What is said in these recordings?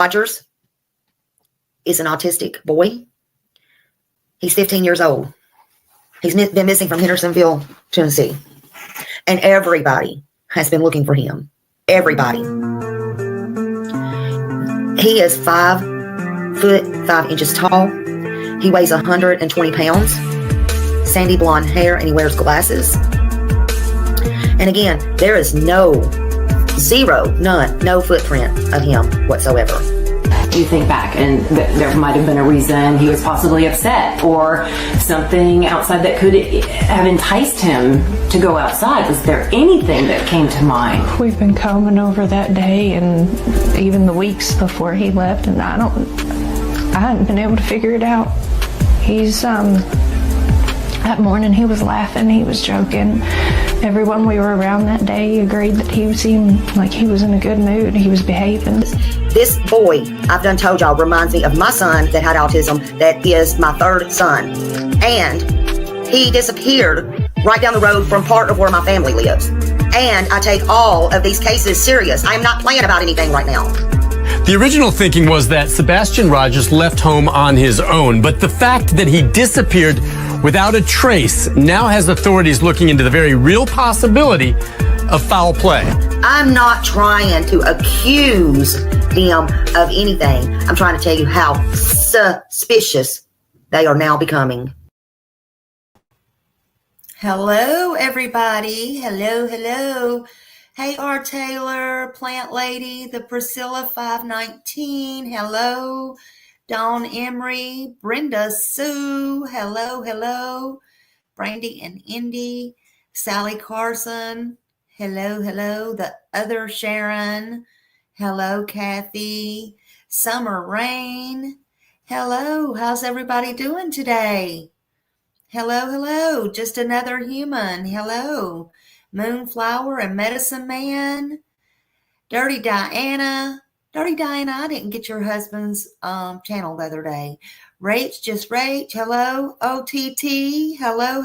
Rogers is an autistic boy. He's 15 years old. He's been missing from Hendersonville, Tennessee. And everybody has been looking for him. Everybody. He is 5 foot 5 inches tall. He weighs 120 pounds. Sandy blonde hair, and he wears glasses. And again, there is no footprint of him whatsoever. You think back, and there might have been a reason he was possibly upset, or something outside that could have enticed him to go outside. Was there anything that came to mind? We've been combing over that day and even the weeks before he left, and I hadn't been able to figure it out. That morning he was laughing, he was joking. Everyone we were around that day agreed that he seemed like he was in a good mood. He was behaving. This boy, I've done told y'all, reminds me of my son that had autism, that is my third son. And he disappeared right down the road from part of where my family lives. And I take all of these cases serious. I am not playing about anything right now. The original thinking was that Sebastian Rogers left home on his own, but the fact that he disappeared without a trace now has authorities looking into the very real possibility of foul play. I'm not trying to accuse them of anything. I'm trying to tell you how suspicious they are now becoming. Hello, everybody. Hello. Hey, R. Taylor, Plant Lady, the Priscilla 519. Hello. Dawn Emery, Brenda Sue. Hello. Brandy and Indy. Sally Carson. Hello. The other Sharon. Hello, Kathy. Summer Rain. Hello. How's everybody doing today? Hello. Just another human. Hello. Moonflower and Medicine Man. Dirty Diana. Dirty Diana, I didn't get your husband's channel the other day. Rach, just Rach. Hello. OTT. Hello.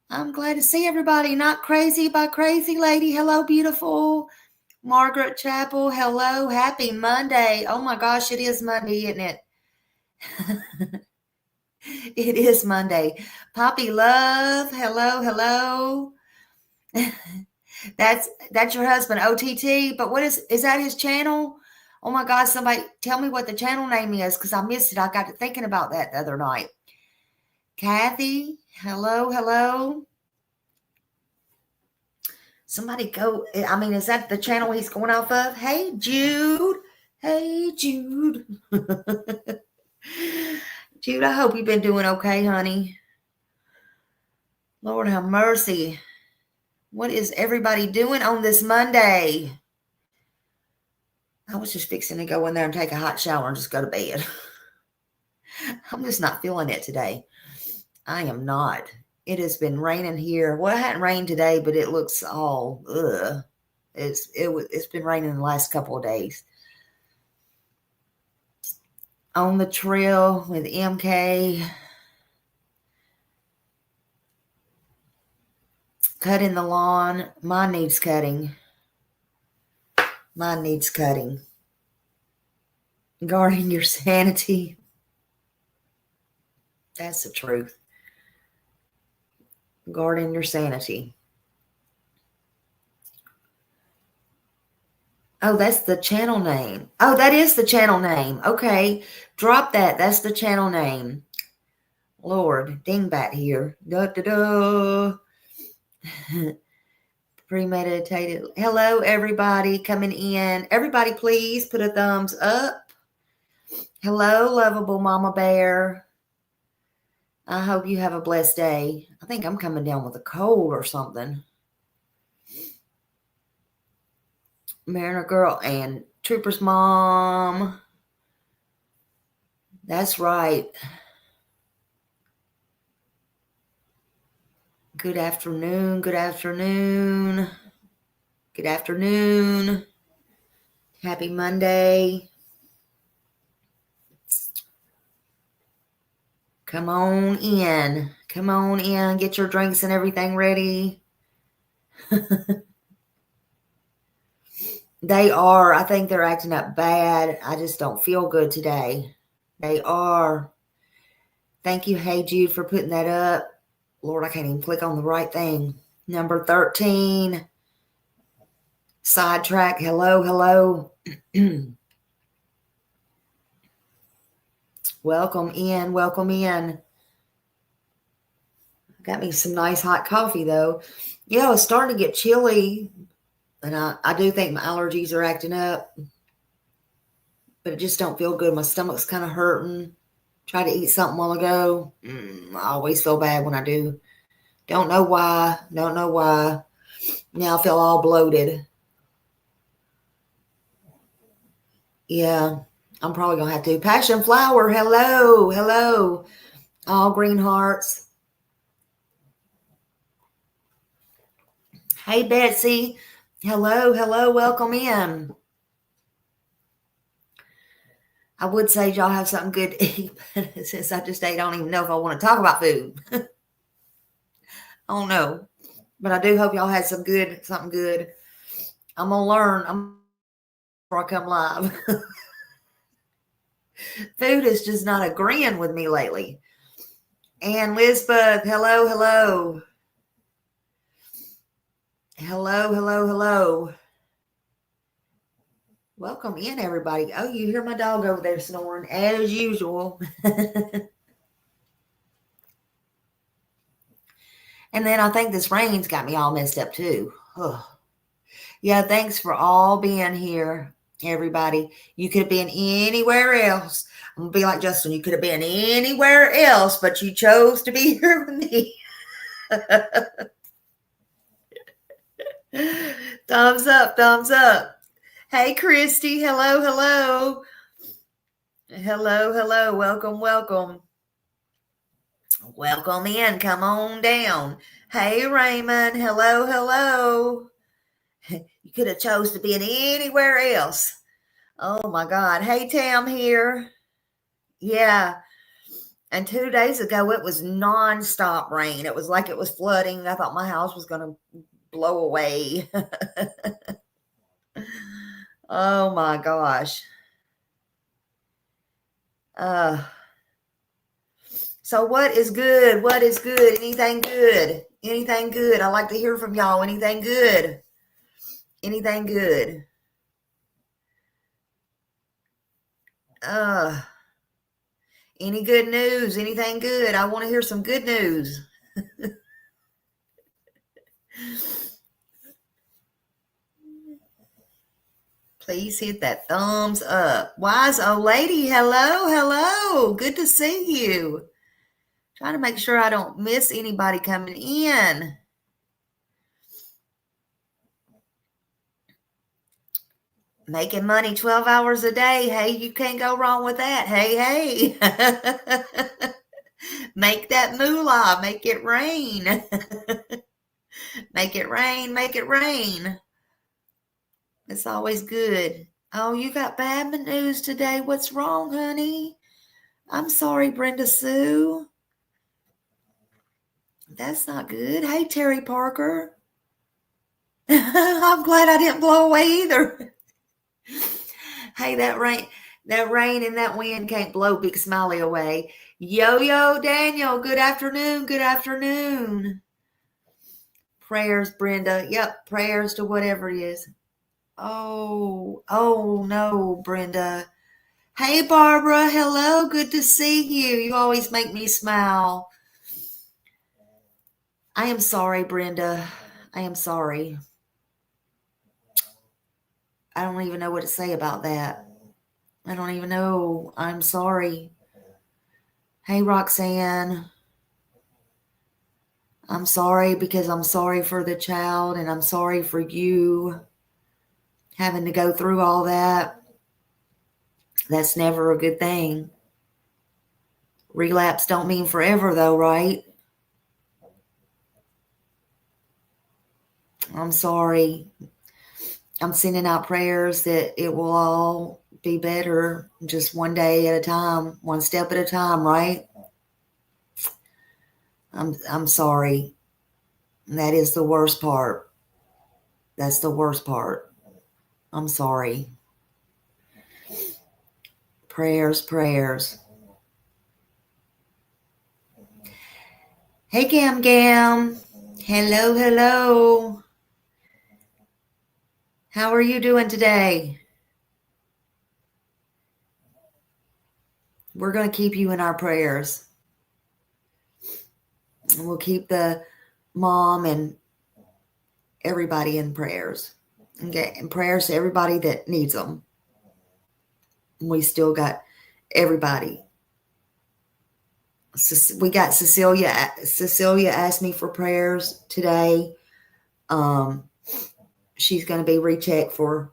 I'm glad to see everybody. Not crazy by crazy lady. Hello, beautiful. Margaret Chapel. Hello. Happy Monday. Oh my gosh, it is Monday, isn't it? It is Monday. Poppy Love. Hello. That's your husband, OTT. But what is that his channel? Oh my God, somebody tell me what the channel name is, because I missed it. I got to thinking about that the other night. Kathy, hello. Somebody go, is that the channel he's going off of? Hey, Jude. Jude, I hope you've been doing okay, honey. Lord have mercy. What is everybody doing on this Monday? I was just fixing to go in there and take a hot shower and just go to bed. I'm just not feeling it today. I am not. It has been raining here. Well, it hadn't rained today, but it looks all ugh. It's been raining the last couple of days. On the trail with MK. Cutting the lawn. Mine needs cutting. Guarding your sanity. That's the truth. Guarding your sanity. Oh, that's the channel name. Oh, that is the channel name. Okay. Drop that. That's the channel name. Lord, dingbat here. Premeditated. Hello, everybody coming in. Everybody, please put a thumbs up. Hello, lovable Mama Bear. I hope you have a blessed day. I think I'm coming down with a cold or something. Mariner Girl and Trooper's Mom. That's right. Good afternoon. Happy Monday. Come on in. Get your drinks and everything ready. They are. I think they're acting up bad. I just don't feel good today. They are. Thank you, Hey Jude, for putting that up. Lord, I can't even click on the right thing. Number 13. Sidetrack. Hello, hello. Welcome in. Welcome in. Got me some nice hot coffee, though. Yeah, it's starting to get chilly. And I do think my allergies are acting up. But it just don't feel good. My stomach's kind of hurting. Tried to eat something a while ago. I always feel bad when I do. Don't know why. Don't know why. Now I feel all bloated. Yeah, I'm probably going to have to. Passion flower, hello, hello. All green hearts. Hey, Betsy. Hello, hello, welcome in. I would say y'all have something good to eat, but since I just ate, I don't even know if I want to talk about food. I don't know. But I do hope y'all had something good. I'm going to learn before I come live. Food is just not agreeing with me lately. And Lisbeth, hello, hello. Hello, hello, hello. Welcome in, everybody. Oh, you hear my dog over there snoring, as usual. And then I think this rain's got me all messed up, too. Oh. Yeah, thanks for all being here, everybody. You could have been anywhere else. I'm going to be like Justin. You could have been anywhere else, but you chose to be here with me. Thumbs up, thumbs up. Hey, Christy. Hello, hello. Hello, hello. Welcome, welcome. Welcome in. Come on down. Hey, Raymond. Hello, hello. You could have chose to be anywhere else. Oh, my God. Hey, Tam here. Yeah. And 2 days ago, it was nonstop rain. It was like it was flooding. I thought my house was going to blow away. Oh, my gosh. So what is good? What is good? Anything good? Anything good? I like to hear from y'all. Anything good? Anything good? Any good news? Anything good? I want to hear some good news. Please hit that thumbs up. Wise old lady, hello, hello. Good to see you. Trying to make sure I don't miss anybody coming in. Making money 12 hours a day. Hey, you can't go wrong with that. Hey, hey. Make that moolah. Make it rain. Make it rain. Make it rain. It's always good. Oh, you got bad news today. What's wrong, honey? I'm sorry, Brenda Sue. That's not good. Hey, Terry Parker. I'm glad I didn't blow away either. Hey, that rain and that wind can't blow Big Smiley away. Yo, Daniel, good afternoon. Good afternoon. Prayers, Brenda. Yep, prayers to whatever it is. Oh no, Brenda. Hey, Barbara. Hello. Good to see you. You always make me smile. I am sorry, Brenda. I am sorry. I don't even know what to say about that. I don't even know. I'm sorry. Hey, Roxanne. I'm sorry because I'm sorry for the child and I'm sorry for you having to go through all that. That's never a good thing. Relapse don't mean forever though, right? I'm sorry. I'm sending out prayers that it will all be better just one day at a time, one step at a time, right? I'm sorry. That is the worst part. That's the worst part. I'm sorry. Prayers. Hey, Gam. Hello. How are you doing today? We're going to keep you in our prayers. And we'll keep the mom and everybody in prayers. And prayers to everybody that needs them. We still got everybody. We got Cecilia. Cecilia asked me for prayers today. She's going to be rechecked for,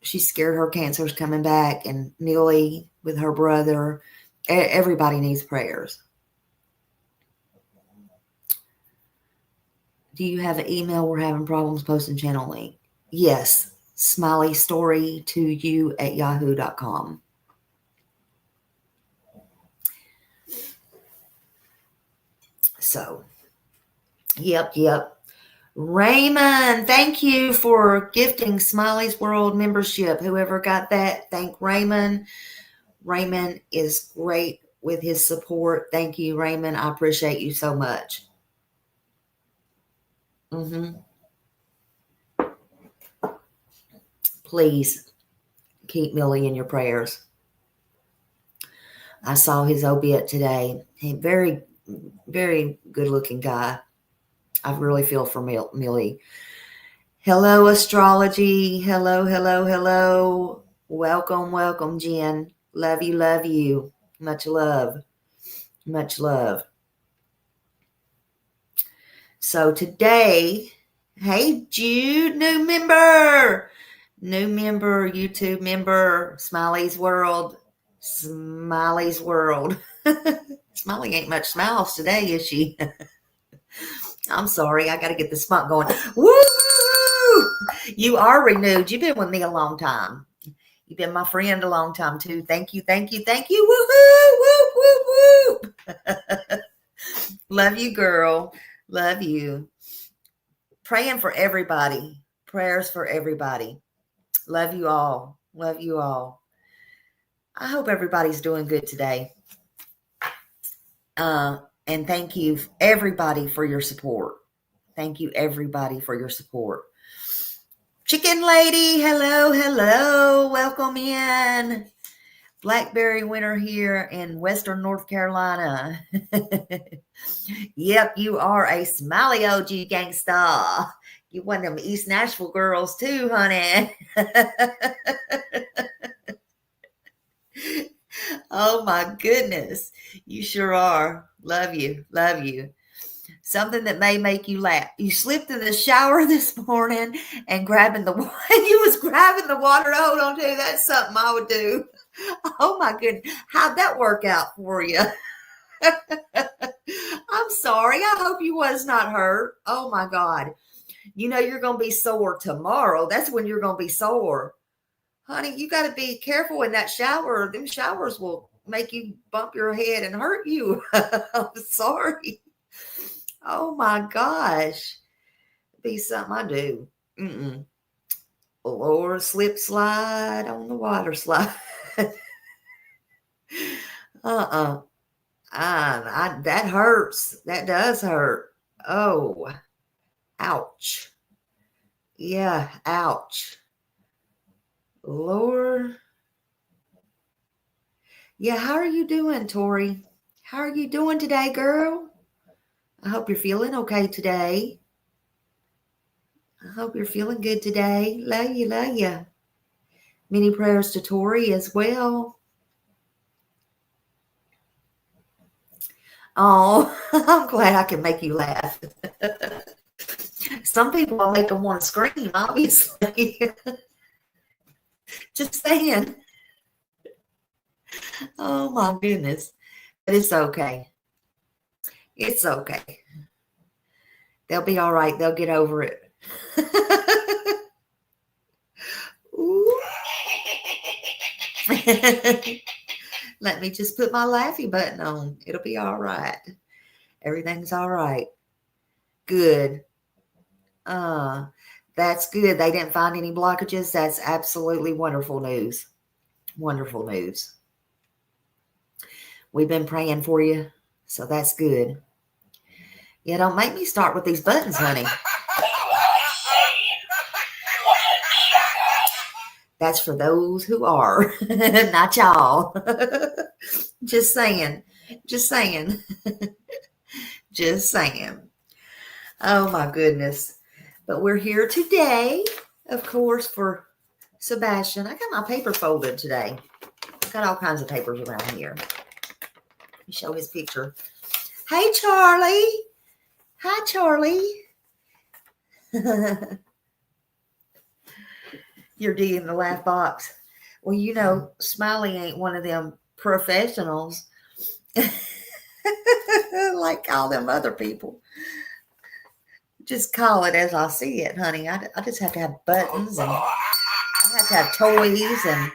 she's scared her cancer's coming back, and Millie with her brother. Everybody needs prayers. Do you have an email? We're having problems posting channel link. Yes. smileystory2you@yahoo.com. So, yep. Raymond, thank you for gifting Smiley's World membership. Whoever got that, thank Raymond. Raymond is great with his support. Thank you, Raymond. I appreciate you so much. Please keep Millie in your prayers. I saw his obit today. He very, very good looking guy. I really feel for Millie. Hello, astrology. Hello. Welcome, Jen. Love you. Much love. So today, hey, Jude, new member, YouTube member, Smiley's World. Smiley ain't much smiles today, is she? I'm sorry. I got to get the spunk going. Woo! You are renewed. You've been with me a long time. You've been my friend a long time, too. Thank you. Woo-hoo! Whoop. Love you, girl. Love you. Praying for everybody. Prayers for everybody. Love you all. I hope everybody's doing good today. And thank you, everybody, for your support. Chicken Lady, hello. Welcome in. Blackberry winter here in Western North Carolina. Yep, you are a Smiley OG gangsta. You one of them East Nashville girls too, honey. Oh my goodness. You sure are. Love you. Something that may make you laugh. You slipped in the shower this morning and you was grabbing the water to hold on to. That's something I would do. Oh my goodness. How'd that work out for you? I'm sorry. I hope you was not hurt. Oh my God. You know you're going to be sore tomorrow. That's when you're going to be sore. Honey, you got to be careful in that shower. Them showers will make you bump your head and hurt you. I'm sorry. Oh my gosh. Be something I do. Or slip slide on the water slide. That hurts. That does hurt. Oh, ouch. Yeah, ouch. Lord. Yeah, how are you doing, Tori? How are you doing today, girl? I hope you're feeling okay today. I hope you're feeling good today. Love you. Many prayers to Tori as well. Oh, I'm glad I can make you laugh. Some people will make them want to scream, obviously. Just saying. Oh my goodness. But it's okay. They'll be all right. They'll get over it. Let me just put my laughy button on. It'll be all right. Everything's all right. Good. That's good. They didn't find any blockages. That's absolutely wonderful news. Wonderful news. We've been praying for you, so that's good. Yeah, don't make me start with these buttons, honey. That's for those who are, not y'all. Just saying. Just saying. Just saying. Oh, my goodness. But we're here today, of course, for Sebastian. I got my paper folded today. I got all kinds of papers around here. Let me show his picture. Hey, Charlie. Hi, Charlie. You're D in the laugh box. Well, you know, Smiley ain't one of them professionals like all them other people. Just call it as I see it, honey. I just have to have buttons, and I have to have toys, and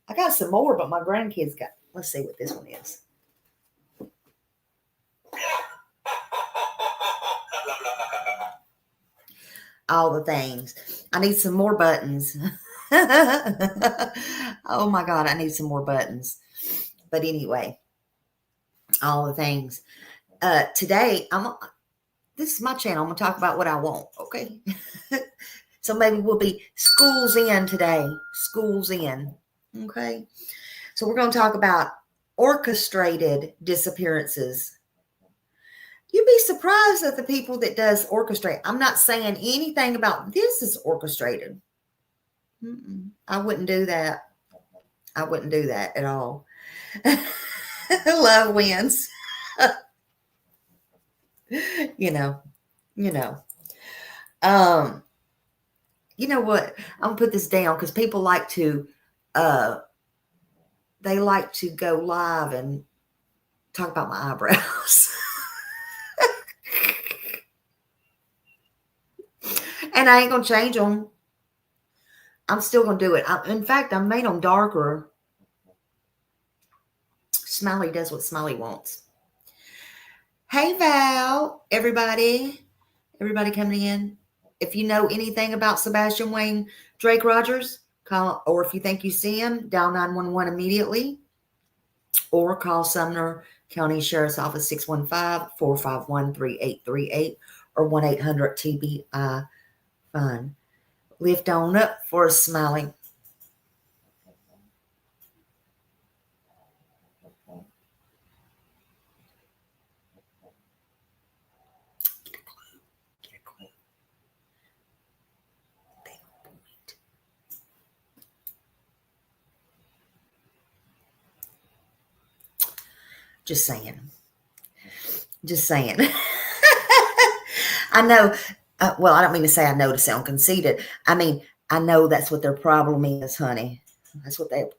I got some more, but my grandkids got. Let's see what this one is. All the things. I need some more buttons. Oh my God, I need some more buttons. But anyway, all the things. Today, this is my channel. I'm going to talk about what I want, okay? So maybe we'll be schools in today. Schools in, okay? So we're going to talk about orchestrated disappearances. You'd be surprised at the people that does orchestrate. I'm not saying anything about this is orchestrated. I wouldn't do that. I wouldn't do that at all. Love wins. You know. You know what? I'm gonna put this down because people like to they like to go live and talk about my eyebrows. And I ain't gonna change them. I'm still gonna do it. In fact, I made them darker. Smiley does what Smiley wants. Hey, Val, everybody coming in. If you know anything about Sebastian Wayne Drake Rogers, call, or if you think you see him, dial 911 immediately, or call Sumner County Sheriff's Office 615-451-3838 or 1-800-TBI Fun. Lift on up for a Smiley. Get a clue. Just saying. Just saying. I know. Well, I don't mean to say I know to sound conceited. I mean, I know that's what their problem is, honey. That's what they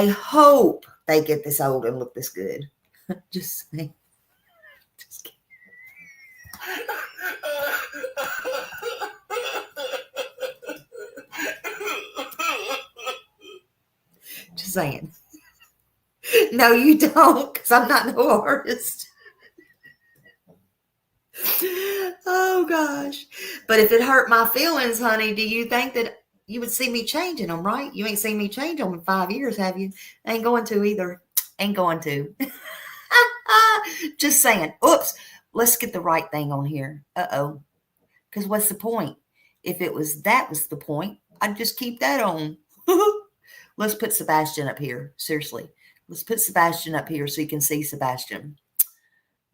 hope they get this old and look this good. Just saying. Just kidding. Just saying. No, you don't, because I'm not no artist. Oh, gosh. But if it hurt my feelings, honey, do you think that you would see me changing them, right? You ain't seen me change them in 5 years, have you? Ain't going to either. Ain't going to. Just saying. Oops. Let's get the right thing on here. Uh-oh. Because what's the point? If that was the point, I'd just keep that on. Let's put Sebastian up here. Seriously. Let's put Sebastian up here so you can see Sebastian.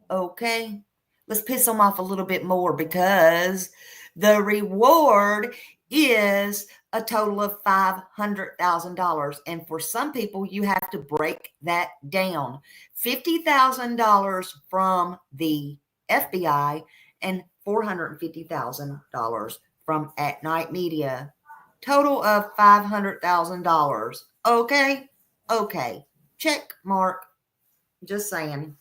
Okay. Let's piss him off a little bit more because the reward is a total of $500,000. And for some people, you have to break that down. $50,000 from the FBI and $450,000 from At Night Media. Total of $500,000. Okay? Okay. Check mark. Just saying.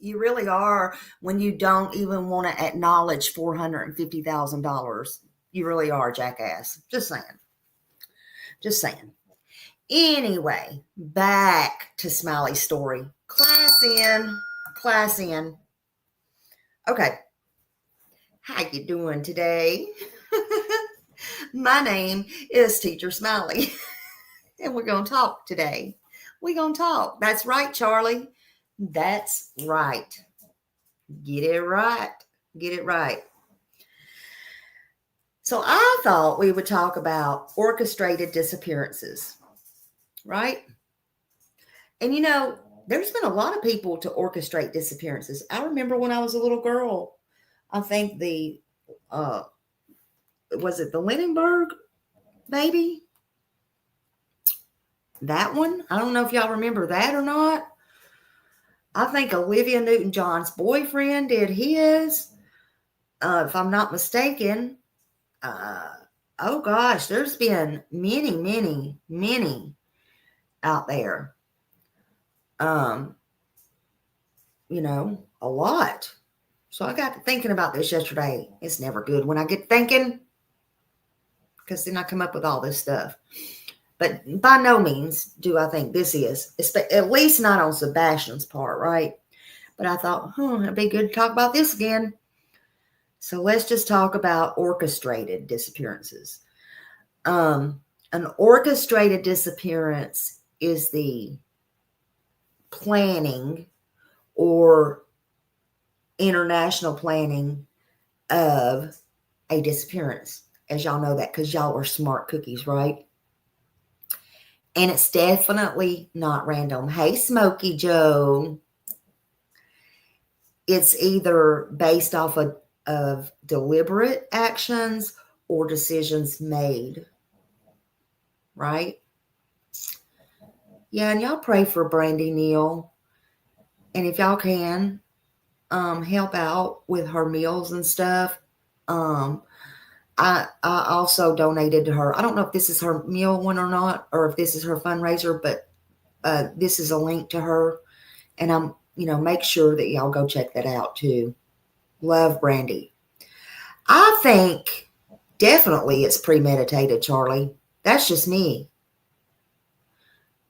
You really are when you don't even want to acknowledge $450,000. You really are, jackass. Just saying. Just saying. Anyway, back to Smiley's story. Class in. Class in. Okay. How you doing today? My name is Teacher Smiley. And we're going to talk today. We're going to talk. That's right, Charlie. That's right. Get it right. Get it right. So I thought we would talk about orchestrated disappearances, right? And you know, there's been a lot of people to orchestrate disappearances. I remember when I was a little girl, I think was it the Lindenberg baby? That one? I don't know if y'all remember that or not. I think Olivia Newton-John's boyfriend did his. If I'm not mistaken, oh gosh, there's been many out there. You know, a lot. So I got to thinking about this yesterday. It's never good when I get thinking, because then I come up with all this stuff. But by no means do I think this is, at least not on Sebastian's part, right? But I thought, it'd be good to talk about this again. So let's just talk about orchestrated disappearances. An orchestrated disappearance is the planning or international planning of a disappearance. As y'all know that because y'all are smart cookies, right? And it's definitely not random. Hey, Smokey Joe. It's either based off of deliberate actions or decisions made, right? Yeah, and y'all pray for Brandy Neal. And if y'all can, help out with her meals and stuff. I also donated to her. I don't know if this is her meal one or not, or if this is her fundraiser, but this is a link to her. And I'm, make sure that y'all go check that out too. Love Brandy. I think definitely it's premeditated, Charlie. That's just me.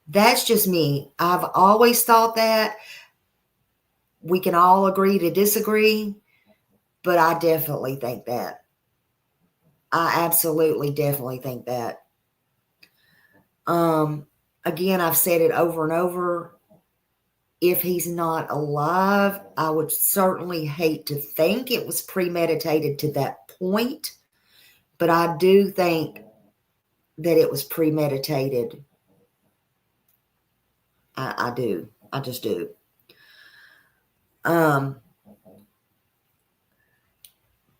That's just me. I've always thought that. We can all agree to disagree, but I definitely think that. I absolutely definitely think that. Again, I've said it over and over. If he's not alive, I would certainly hate to think it was premeditated to that point, but I do think that it was premeditated. I do. I just do.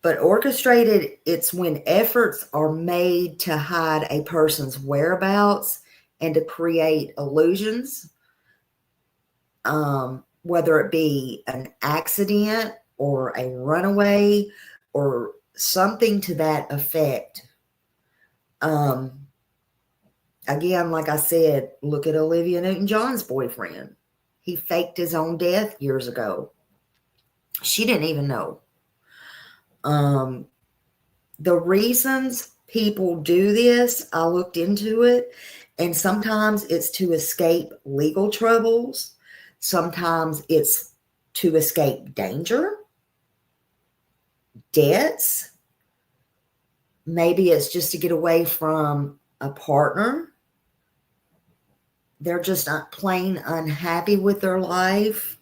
But orchestrated, it's when efforts are made to hide a person's whereabouts and to create illusions, whether it be an accident or a runaway or something to that effect. Again, like I said, look at Olivia Newton-John's boyfriend. He faked his own death years ago. She didn't even know. The reasons people do this, I looked into it, and sometimes it's to escape legal troubles. Sometimes it's to escape danger, debts. Maybe it's just to get away from a partner. They're just not plain unhappy with their life.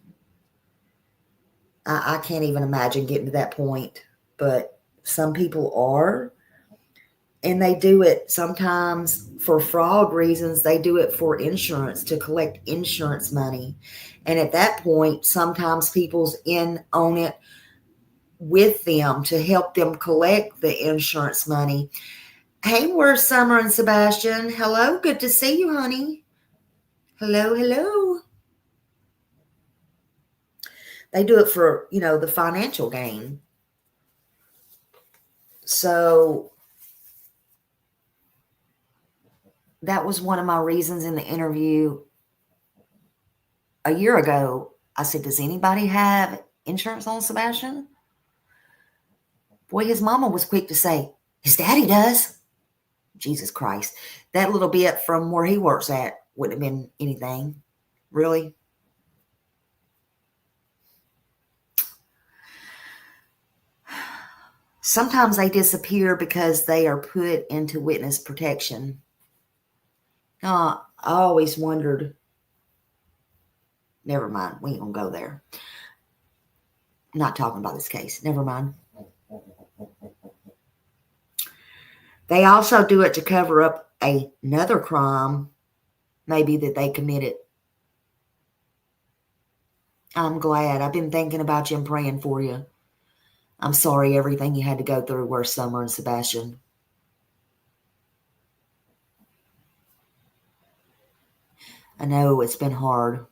I can't even imagine getting to that point, but some people are. And they do it sometimes for fraud reasons. They do it for insurance, to collect insurance money. And at that point, sometimes people's in on it with them to help them collect the insurance money. Hey, where's Summer and Sebastian? Hello, good to see you, honey. Hello. They do it for, the financial gain. So that was one of my reasons in the interview a year ago. I said, does anybody have insurance on Sebastian? Boy, his mama was quick to say, His daddy does. Jesus Christ. That little bit from where he works at wouldn't have been anything. Really? Sometimes they disappear because they are put into witness protection. I always wondered. Never mind. We ain't going to go there. I'm not talking about this case. Never mind. They also do it to cover up another crime, maybe that they committed. I'm glad. I've been thinking about you and praying for you. I'm sorry everything you had to go through were Summer and Sebastian. I know it's been hard.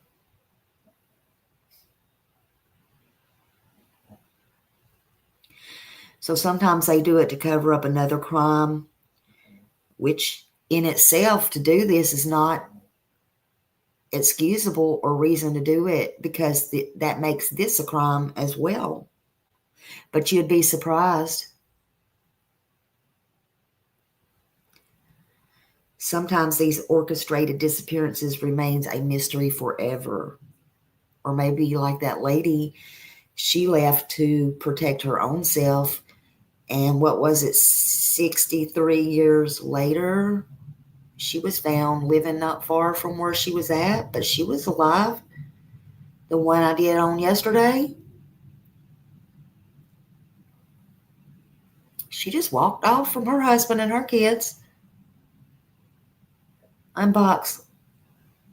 So sometimes they do it to cover up another crime, which in itself, to do this is not excusable or reason to do it, because that makes this a crime as well. But you'd be surprised. Sometimes these orchestrated disappearances remains a mystery forever. Or maybe like that lady, she left to protect her own self. And what was it, 63 years later, she was found living not far from where she was at, but she was alive. The one I did on yesterday, she just walked off from her husband and her kids. Unbox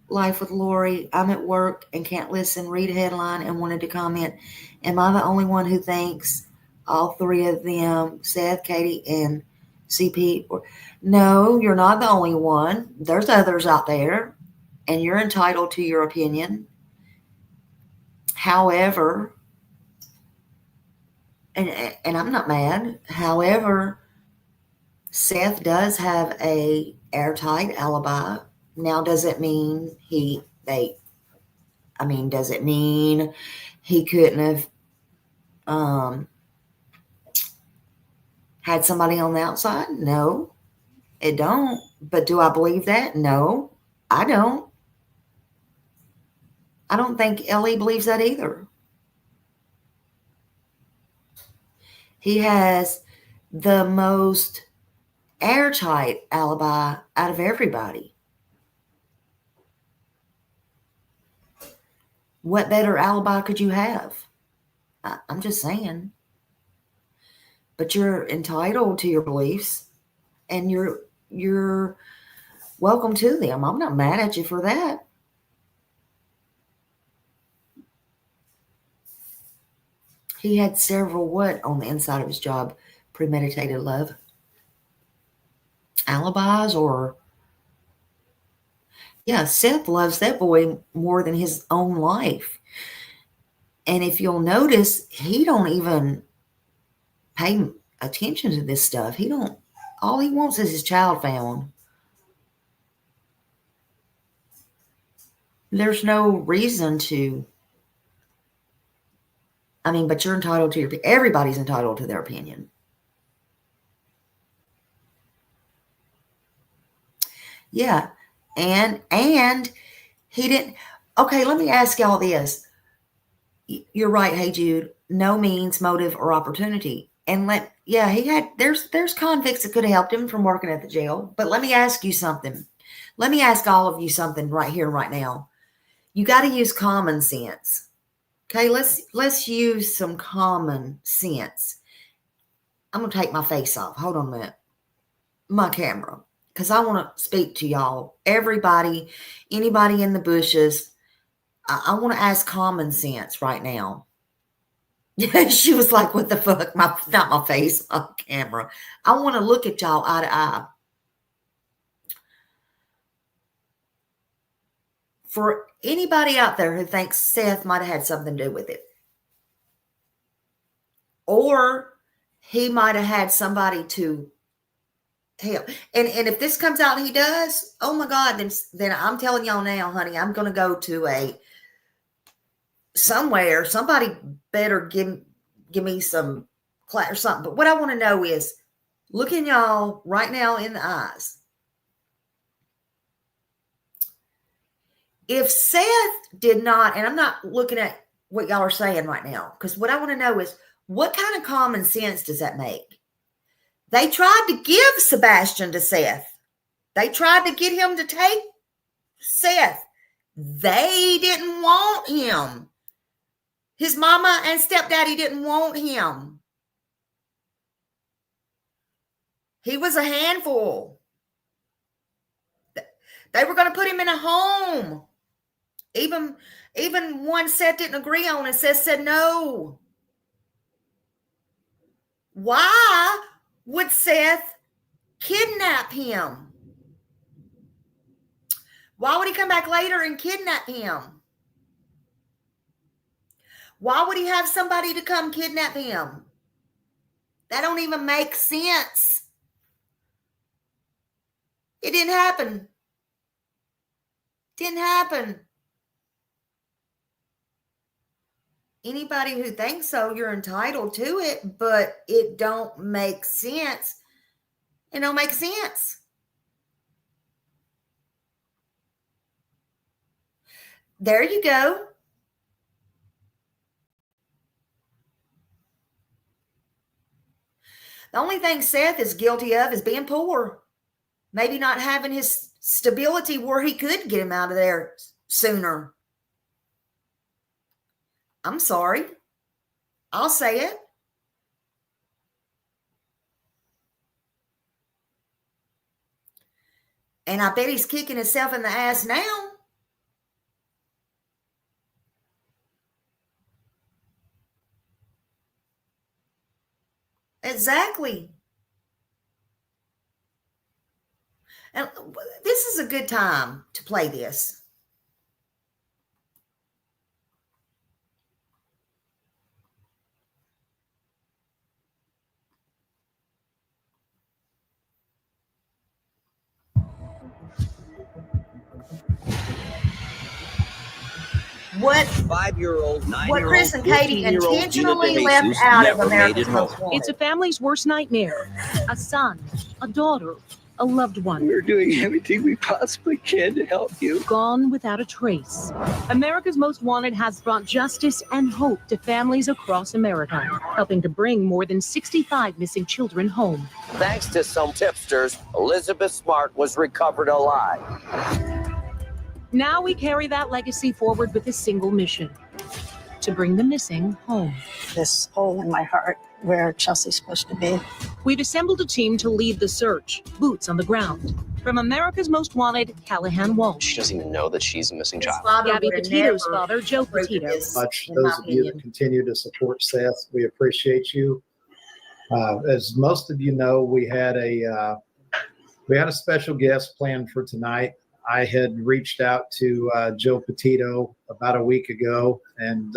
Life with Lori. I'm at work and can't listen. Read a headline and wanted to comment. Am I the only one who thinks all three of them, Seth, Katie, and CP? No, you're not the only one. There's others out there, and you're entitled to your opinion. However, and I'm not mad. However, Seth does have a airtight alibi. Now, does it mean does it mean he couldn't have had somebody on the outside? No, it don't. But do I believe that? No, I don't. I don't think Ellie believes that either. He has the most airtight alibi out of everybody. What better alibi could you have? I'm just saying. But you're entitled to your beliefs, and you're welcome to them. I'm not mad at you for that. He had several what on the inside of his job? Premeditated love? Alibis? Or yeah, Seth loves that boy more than his own life. And if you'll notice, he don't even pay attention to this stuff. All he wants is his child found. There's no reason to. But you're entitled to everybody's entitled to their opinion. Yeah. And he didn't. Okay, let me ask y'all this. You're right, hey Jude. No means, motive, or opportunity. And there's convicts that could have helped him from working at the jail. But let me ask you something. Let me ask all of you something right here, right now. You got to use common sense. Okay, let's use some common sense. I'm going to take my face off. Hold on a minute. My camera. Because I want to speak to y'all. Everybody, anybody in the bushes. I want to ask common sense right now. Yeah, she was like, what the fuck? Not my face, my camera. I want to look at y'all eye to eye. For anybody out there who thinks Seth might have had something to do with it, or he might have had somebody to help, and if this comes out and he does, oh my God, then I'm telling y'all now, honey, I'm going to go to somewhere. Somebody better give me some class or something. But what I want to know is, looking y'all right now in the eyes. If Seth did not, and I'm not looking at what y'all are saying right now, because what I want to know is, what kind of common sense does that make? They tried to give Sebastian to Seth. They tried to get him to take Seth. They didn't want him. His mama and stepdaddy didn't want him. He was a handful. They were going to put him in a home. Even one Seth didn't agree on, and Seth said no. Why would Seth kidnap him? Why would he come back later and kidnap him? Why would he have somebody to come kidnap him? That don't even make sense. It didn't happen. Didn't happen. Anybody who thinks so, you're entitled to it, but it don't make sense. It don't make sense. There you go. The only thing Seth is guilty of is being poor. Maybe not having his stability where he could get him out of there sooner. I'm sorry. I'll say it. And I bet he's kicking himself in the ass now. Exactly. And this is a good time to play this. What 5-year-old, 9-year-old, what Chris and Katie 14-year-old intentionally Gina left DeJesus out of never made America's it home. Most Wanted. It's a family's worst nightmare. A son, a daughter, a loved one. We're doing everything we possibly can to help you. Gone without a trace. America's Most Wanted has brought justice and hope to families across America, helping to bring more than 65 missing children home. Thanks to some tipsters, Elizabeth Smart was recovered alive. Now we carry that legacy forward with a single mission: to bring the missing home. This hole in my heart where Chelsea's supposed to be. We've assembled a team to lead the search, boots on the ground. From America's Most Wanted, Callahan Walsh. She doesn't even know that she's a missing His child. father Gabby would have Petito's never father, Joe approved of Petito. this, Much in those my of you that opinion. continue to support Seth, we appreciate you. As most of you know, we had a special guest planned for tonight. I had reached out to Joe Petito about a week ago and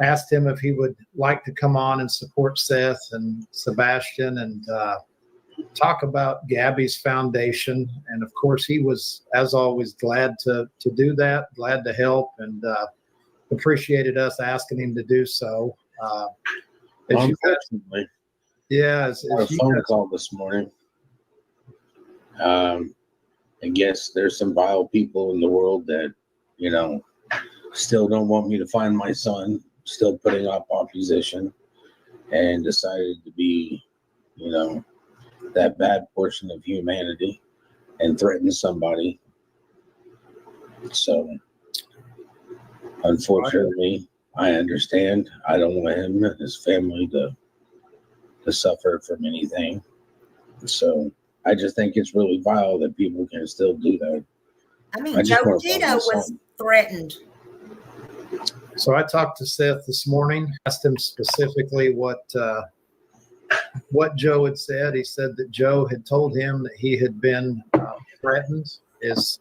asked him if he would like to come on and support Seth and Sebastian and talk about Gabby's foundation. And of course, he was, as always, glad to do that, glad to help, and appreciated us asking him to do so. Unfortunately, as I had a phone call this morning. I guess there's some vile people in the world that, still don't want me to find my son, still putting up opposition, and decided to be, that bad portion of humanity and threaten somebody. So, unfortunately, I understand. I don't want him and his family to suffer from anything. So, I just think it's really vile that people can still do that. I mean, I just Joe wanna find Petito my was son. threatened. So I talked to Seth this morning, asked him specifically what Joe had said. He said that Joe had told him that he had been threatened. His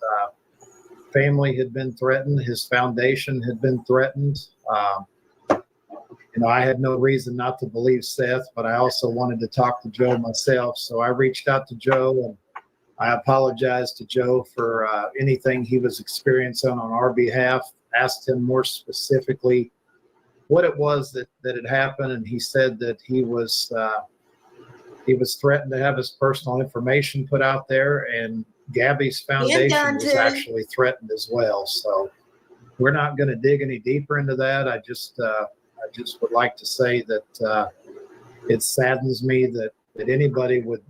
family had been threatened. His foundation had been threatened. I had no reason not to believe Seth, but I also wanted to talk to Joe myself. So I reached out to Joe, and I apologized to Joe for anything he was experiencing on our behalf. Asked him more specifically what it was that had happened, and he said that he was He was threatened to have his personal information put out there, and Gabby's foundation was actually threatened as well. So we're not going to dig any deeper into that. I just would like to say that it saddens me that anybody would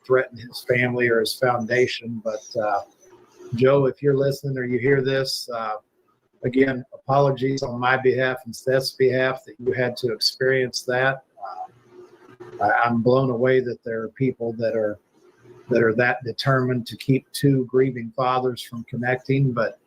threaten his family or his foundation. But Joe, if you're listening or you hear this, again, apologies on my behalf and Seth's behalf that you had to experience that. I'm blown away that there are people that are that determined to keep two grieving fathers from connecting, but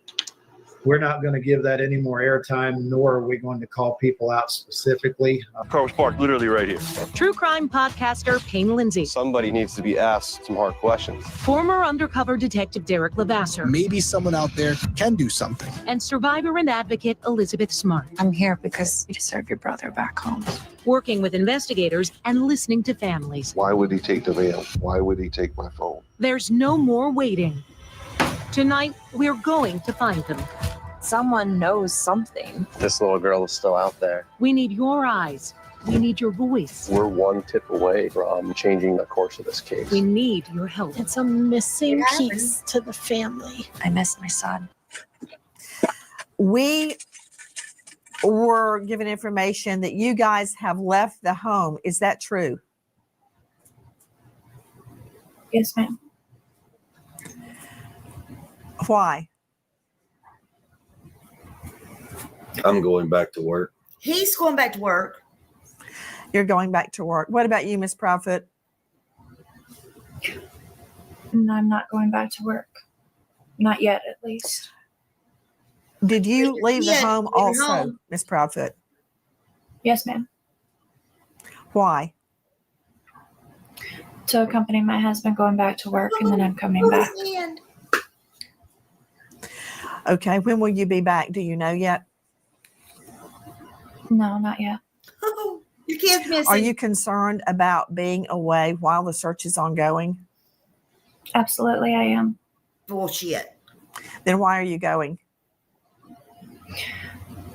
we're not going to give that any more airtime, nor are we going to call people out specifically. Car was parked literally right here. True crime podcaster Payne Lindsay. Somebody needs to be asked some hard questions. Former undercover detective Derek Levasseur. Maybe someone out there can do something. And survivor and advocate Elizabeth Smart. I'm here because you deserve your brother back home. Working with investigators and listening to families. Why would he take the veil? Why would he take my phone? There's no more waiting. Tonight, we're going to find them. Someone knows something. This little girl is still out there. We need your eyes. We need your voice. We're one tip away from changing the course of this case. We need your help. It's a missing piece to the family. I miss my son. We were given information that you guys have left the home. Is that true? Yes, ma'am. Why? I'm going back to work. He's going back to work. You're going back to work. What about you, Miss Proudfoot? No, I'm not going back to work. Not yet, at least. Did you leave the home also, home. Miss Proudfoot? Yes, ma'am. Why? To accompany my husband going back to work, and then I'm coming back. Okay. When will you be back? Do you know yet? No, not yet. Oh, your kid's missing. Are you concerned about being away while the search is ongoing? Absolutely, I am. Bullshit. Then why are you going?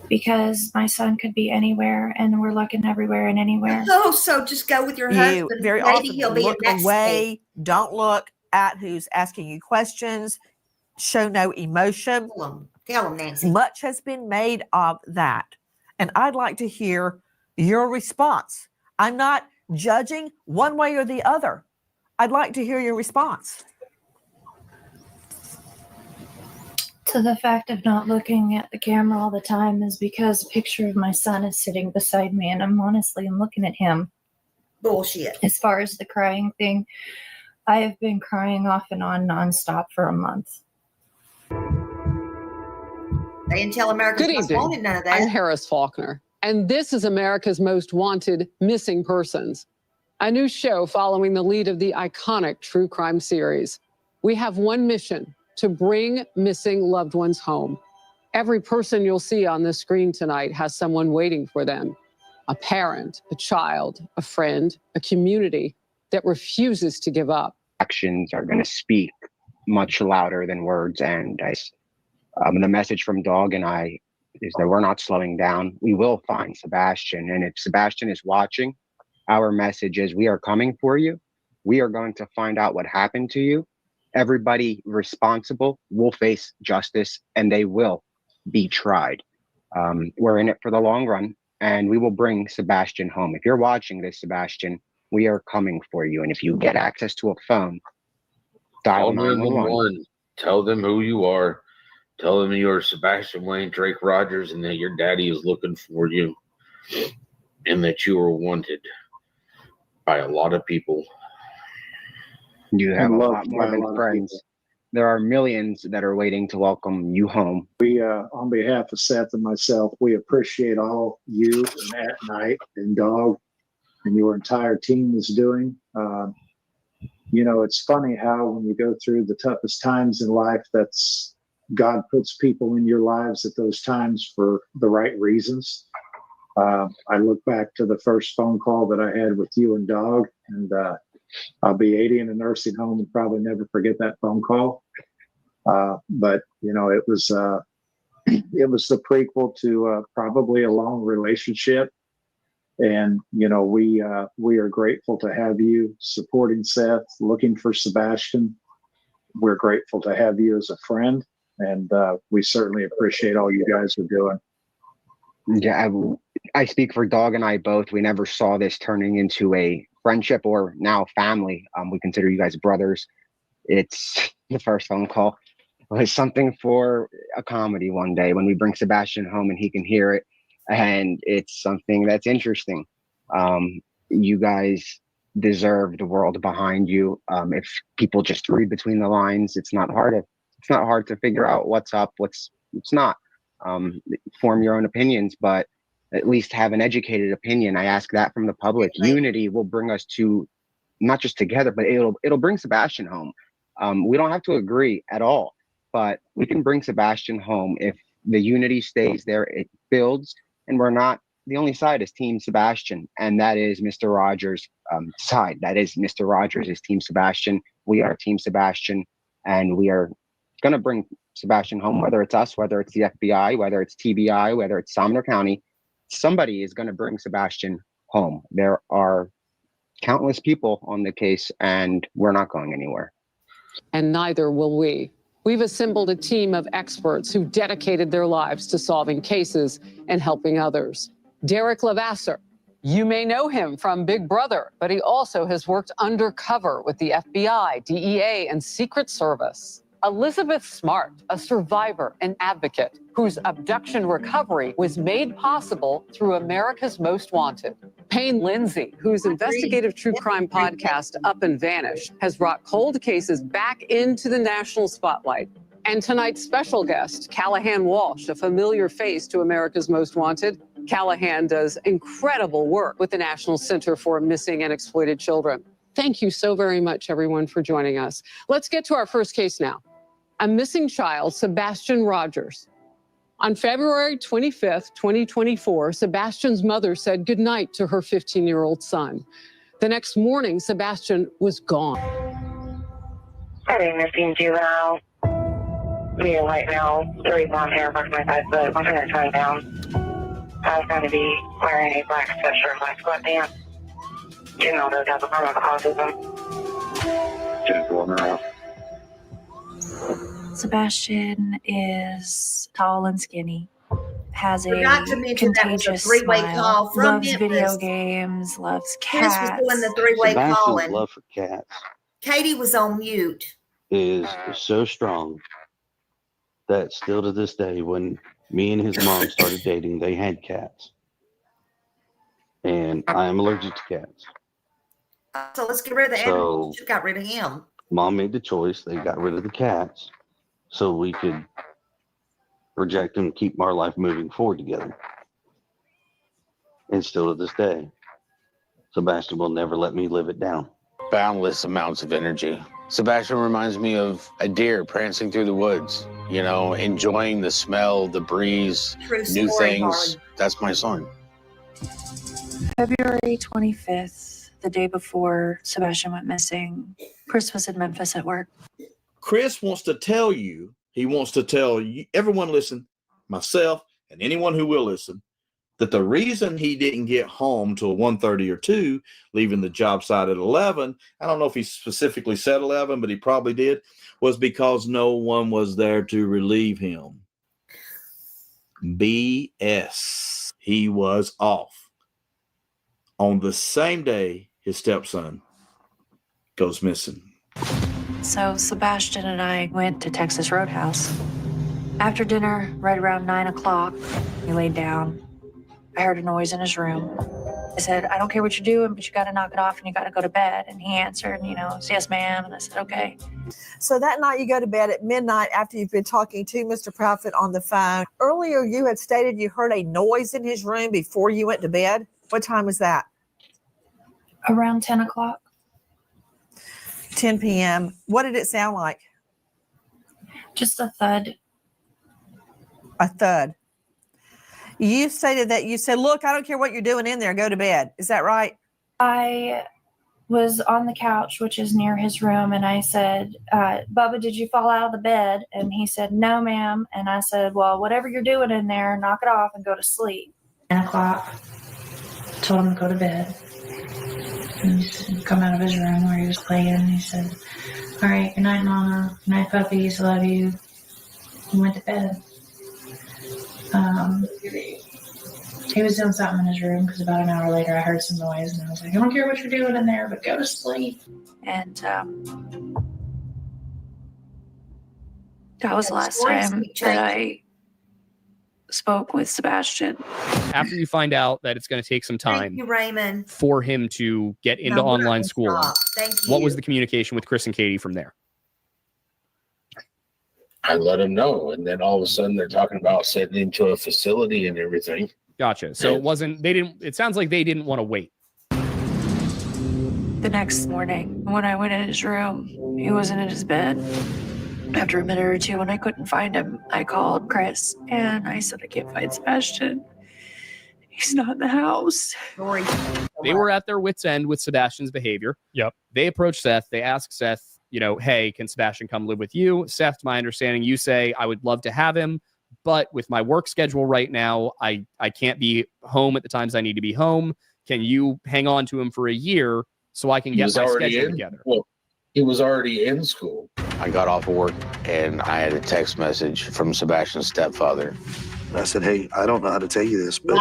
Because my son could be anywhere, and we're looking everywhere and anywhere. Oh, so just go with your You husband. very Maybe often he'll be look in that away. state. Don't look at who's asking you questions. Show no emotion. Tell him, Nancy. Much has been made of that. And I'd like to hear your response. I'm not judging one way or the other. I'd like to hear your response. To the fact of not looking at the camera all the time is because a picture of my son is sitting beside me, and I'm looking at him. Bullshit. As far as the crying thing, I have been crying off and on nonstop for a month. They didn't tell America's Good Most evening. Wanted none of that. I'm Harris Faulkner, and this is America's Most Wanted Missing Persons, a new show following the lead of the iconic true crime series. We have one mission: to bring missing loved ones home. Every person you'll see on this screen tonight has someone waiting for them: a parent, a child, a friend, a community that refuses to give up. Actions are going to speak much louder than words, and the message from Dog and I is that we're not slowing down. We will find Sebastian, and if Sebastian is watching, our message is we are coming for you. We are going to find out what happened to you. Everybody responsible will face justice, and they will be tried. We're in it for the long run, and we will bring Sebastian home. If you're watching this, Sebastian, we are coming for you. And if you get access to a phone, dial 911. Tell them who you are. Tell them you're Sebastian Wayne Drake Rogers, and that your daddy is looking for you, and that you are wanted by a lot of people. You have a lot more than friends. There are millions that are waiting to welcome you home. We, on behalf of Seth and myself, we appreciate all you and Matt Knight and Dog and your entire team is doing. You know, it's funny how when you go through the toughest times in life, that's God puts people in your lives at those times for the right reasons. I look back to the first phone call that I had with you and Dog, and I'll be 80 in a nursing home and probably never forget that phone call. But you know, it was the prequel to probably a long relationship. And, we are grateful to have you supporting Seth, looking for Sebastian. We're grateful to have you as a friend, and we certainly appreciate all you guys are doing. Yeah, I speak for Dog and I both. We never saw this turning into a friendship or now family. We consider you guys brothers. It's the first phone call was something for a comedy one day when we bring Sebastian home and he can hear it. And it's something that's interesting. You guys deserve the world behind you. If people just read between the lines, it's not hard to figure out what's up, what's not. Form your own opinions, but at least have an educated opinion. I ask that from the public. Unity will bring us to not just together, but it'll bring Sebastian home. We don't have to agree at all, but we can bring Sebastian home if the unity stays there. It builds, and we're not the only side is Team Sebastian, and that is Mr. Rogers' side. That is Mr. Rogers is Team Sebastian. We are Team Sebastian, and we are going to bring Sebastian home, whether it's us, whether it's the FBI, whether it's TBI, whether it's Sumner County. Somebody is going to bring Sebastian home. There are countless people on the case, and we're not going anywhere. And neither will we. We've assembled a team of experts who dedicated their lives to solving cases and helping others. Derek Levasseur, you may know him from Big Brother, but he also has worked undercover with the FBI, DEA, and Secret Service. Elizabeth Smart, a survivor and advocate whose abduction recovery was made possible through America's Most Wanted. Payne Lindsay, whose investigative true crime podcast, Up and Vanish, has brought cold cases back into the national spotlight. And tonight's special guest, Callahan Walsh, a familiar face to America's Most Wanted. Callahan does incredible work with the National Center for Missing and Exploited Children. Thank you so very much, everyone, for joining us. Let's get to our first case now. A missing child, Sebastian Rogers. On February 25th, 2024, Sebastian's mother said goodnight to her 15-year-old son. The next morning, Sebastian was gone. Hey, missing juvenile. Me, white male, 3 blonde hair, approximately 5 foot, 120 pounds. I was going to be wearing a black sweatshirt and black sweatpants. Juvenile does have a form of autism. Just going around. Sebastian is tall and skinny, has a Forgot to mention that was a contagious three-way smile, call from loves Memphis. video games, loves Chris was cats. doing the three-way Sebastian's calling. love for cats Katie was on mute. is so strong that still to this day, when me and his mom started dating, they had cats. And I am allergic to cats. So let's get rid of the animals. She got rid of him. Mom made the choice. They got rid of the cats so we could reject them, keep our life moving forward together. And still to this day, Sebastian will never let me live it down. Boundless amounts of energy. Sebastian reminds me of a deer prancing through the woods, you know, enjoying the smell, the breeze, new things. That's my son. February 25th, the day before Sebastian went missing, Chris was in Memphis at work. Chris wants to tell you, he wants to tell you, everyone listen, myself and anyone who will listen, that the reason he didn't get home till 1:30 or 2, leaving the job site at 11, I don't know if he specifically said 11, but he probably did, was because no one was there to relieve him. BS. He was off. On the same day, his stepson goes missing. So Sebastian and I went to Texas Roadhouse. After dinner, right around 9 o'clock, he laid down. I heard a noise in his room. I said, I don't care what you're doing, but you got to knock it off and you got to go to bed. And he answered, yes, ma'am. And I said, okay. So that night you go to bed at midnight after you've been talking to Mr. Proudfoot on the phone. Earlier you had stated you heard a noise in his room before you went to bed. What time was that? Around 10 o'clock. 10 p.m. What did it sound like? Just a thud. A thud. You stated that you said, look, I don't care what you're doing in there. Go to bed. Is that right? I was on the couch, which is near his room. And I said, Bubba, did you fall out of the bed? And he said, no, ma'am. And I said, well, whatever you're doing in there, knock it off and go to sleep. 10 o'clock. told him to go to bed. And he come out of his room where he was playing, and he said, "All right, good night, Mama. Good night, puppies. Love you." He went to bed. He was doing something in his room because about an hour later I heard some noise, and I was like, "I don't care what you're doing in there, but go to sleep." And that was the last time that I spoke with Sebastian. After you find out that it's going to take some time Thank you, Raymond. for him to get into No, we're not online gonna schooling, stop. Thank what you. was the communication with Chris and Katie from there? I let him know, and then all of a sudden they're talking about sending him to a facility and everything. Gotcha. So it sounds like they didn't want to wait. The next morning, when I went in his room, he wasn't in his bed. After a minute or two, when I couldn't find him, I called Chris and I said, "I can't find Sebastian. He's not in the house." They were at their wits' end with Sebastian's behavior. Yep. They approached Seth. They asked Seth, hey, can Sebastian come live with you? Seth, to my understanding, you say, "I would love to have him, but with my work schedule right now, I can't be home at the times I need to be home. Can you hang on to him for a year so I can get my schedule together?" Well, he was already in school. I got off of work and I had a text message from Sebastian's stepfather. I said, "Hey, I don't know how to tell you this, but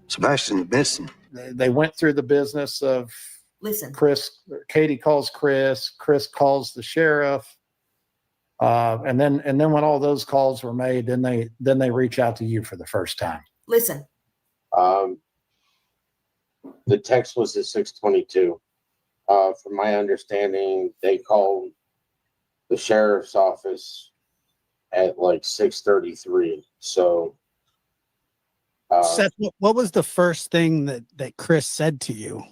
Sebastian's missing." They went through the business of Listen. Katie calls Chris calls the sheriff. And then when all those calls were made, then they reach out to you for the first time. Listen. The text was at 6:22. From my understanding, they called the sheriff's office at like 6:33. So, Seth, what was the first thing that Chris said to you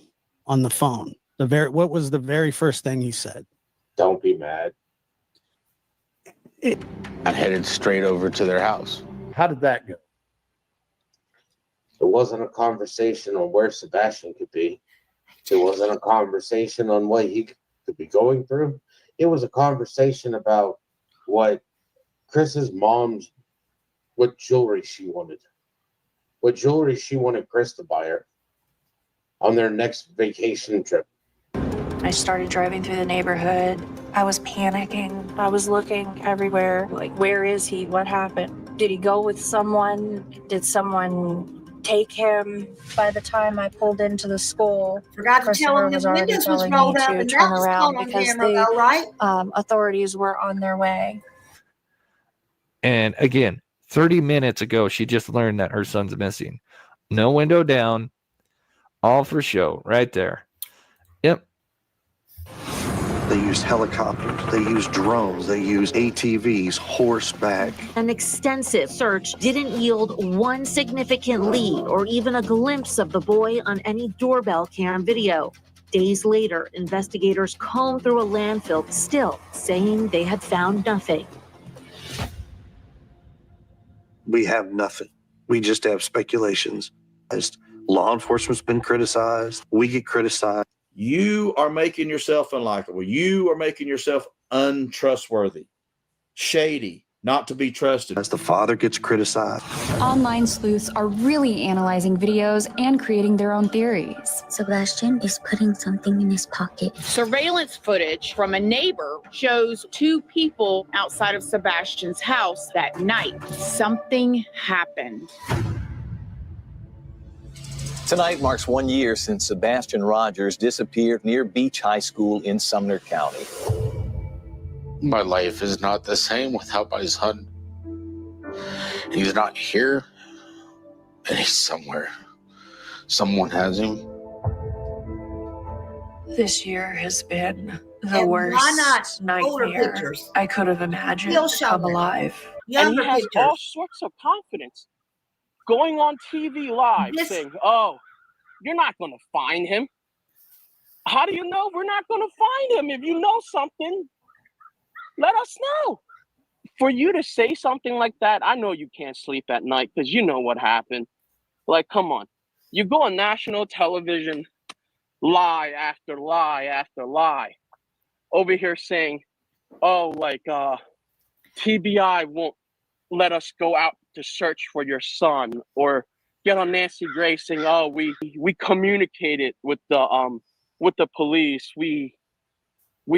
on the phone? What was the very first thing he said? "Don't be mad." I headed straight over to their house. How did that go? It wasn't a conversation on where Sebastian could be. It wasn't a conversation on what he could be going through. It was a conversation about what Chris's mom's, what jewelry she wanted. What jewelry she wanted Chris to buy her on their next vacation trip. I started driving through the neighborhood. I was panicking. I was looking everywhere. Like, where is he? What happened? Did he go with someone? Did someone take him? By the time I pulled into the school, Forgot to tell him Christopher his was already windows was telling rolled me up, to and turn that was around caught on because camera, the though, right? authorities were on their way. And again, 30 minutes ago, she just learned that her son's missing. No window down, all for show, right there. Yep. They used helicopters, they used drones, they used ATVs, horseback. An extensive search didn't yield one significant lead or even a glimpse of the boy on any doorbell cam video. Days later, investigators combed through a landfill, still saying they had found nothing. We have nothing. We just have speculations. As law enforcement's been criticized, we get criticized. You are making yourself unlikable. You are making yourself untrustworthy, shady, not to be trusted. As the father gets criticized. Online sleuths are really analyzing videos and creating their own theories. Sebastian is putting something in his pocket. Surveillance footage from a neighbor shows two people outside of Sebastian's house that night. Something happened. Tonight marks 1 year since Sebastian Rogers disappeared near Beach High School in Sumner County. My life is not the same without my son. He's not here, and he's somewhere. Someone has him. This year has been the worst nightmare I could have imagined to come alive. And he has all sorts of confidence. Going on TV live saying, "Oh, you're not going to find him." How do you know we're not going to find him? If you know something, let us know. For you to say something like that, I know you can't sleep at night because you know what happened. Like, come on. You go on national television, lie after lie after lie. Over here saying, "Oh, like, TBI won't let us go out to search for your son," or get on Nancy Grace saying, "Oh, we communicated with the police. We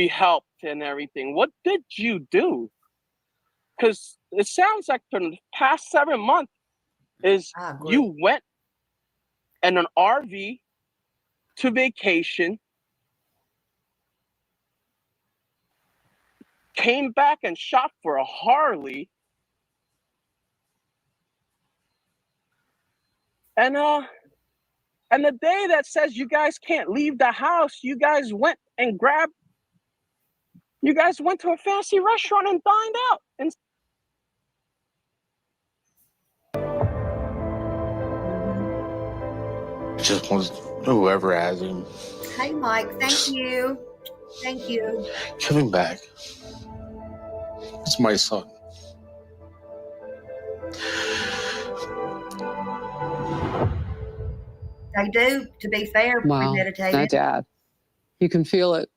helped and everything." What did you do? Because it sounds like for the past 7 months is you went in an RV to vacation, came back and shot for a Harley, and the day that says you guys can't leave the house, you guys went to a fancy restaurant and dined out. And Just wants whoever has him. Hey, Mike. Thank you. Thank you. Give him back. It's my son. They do, to be fair, Wow, premeditated. that dad. You can feel it.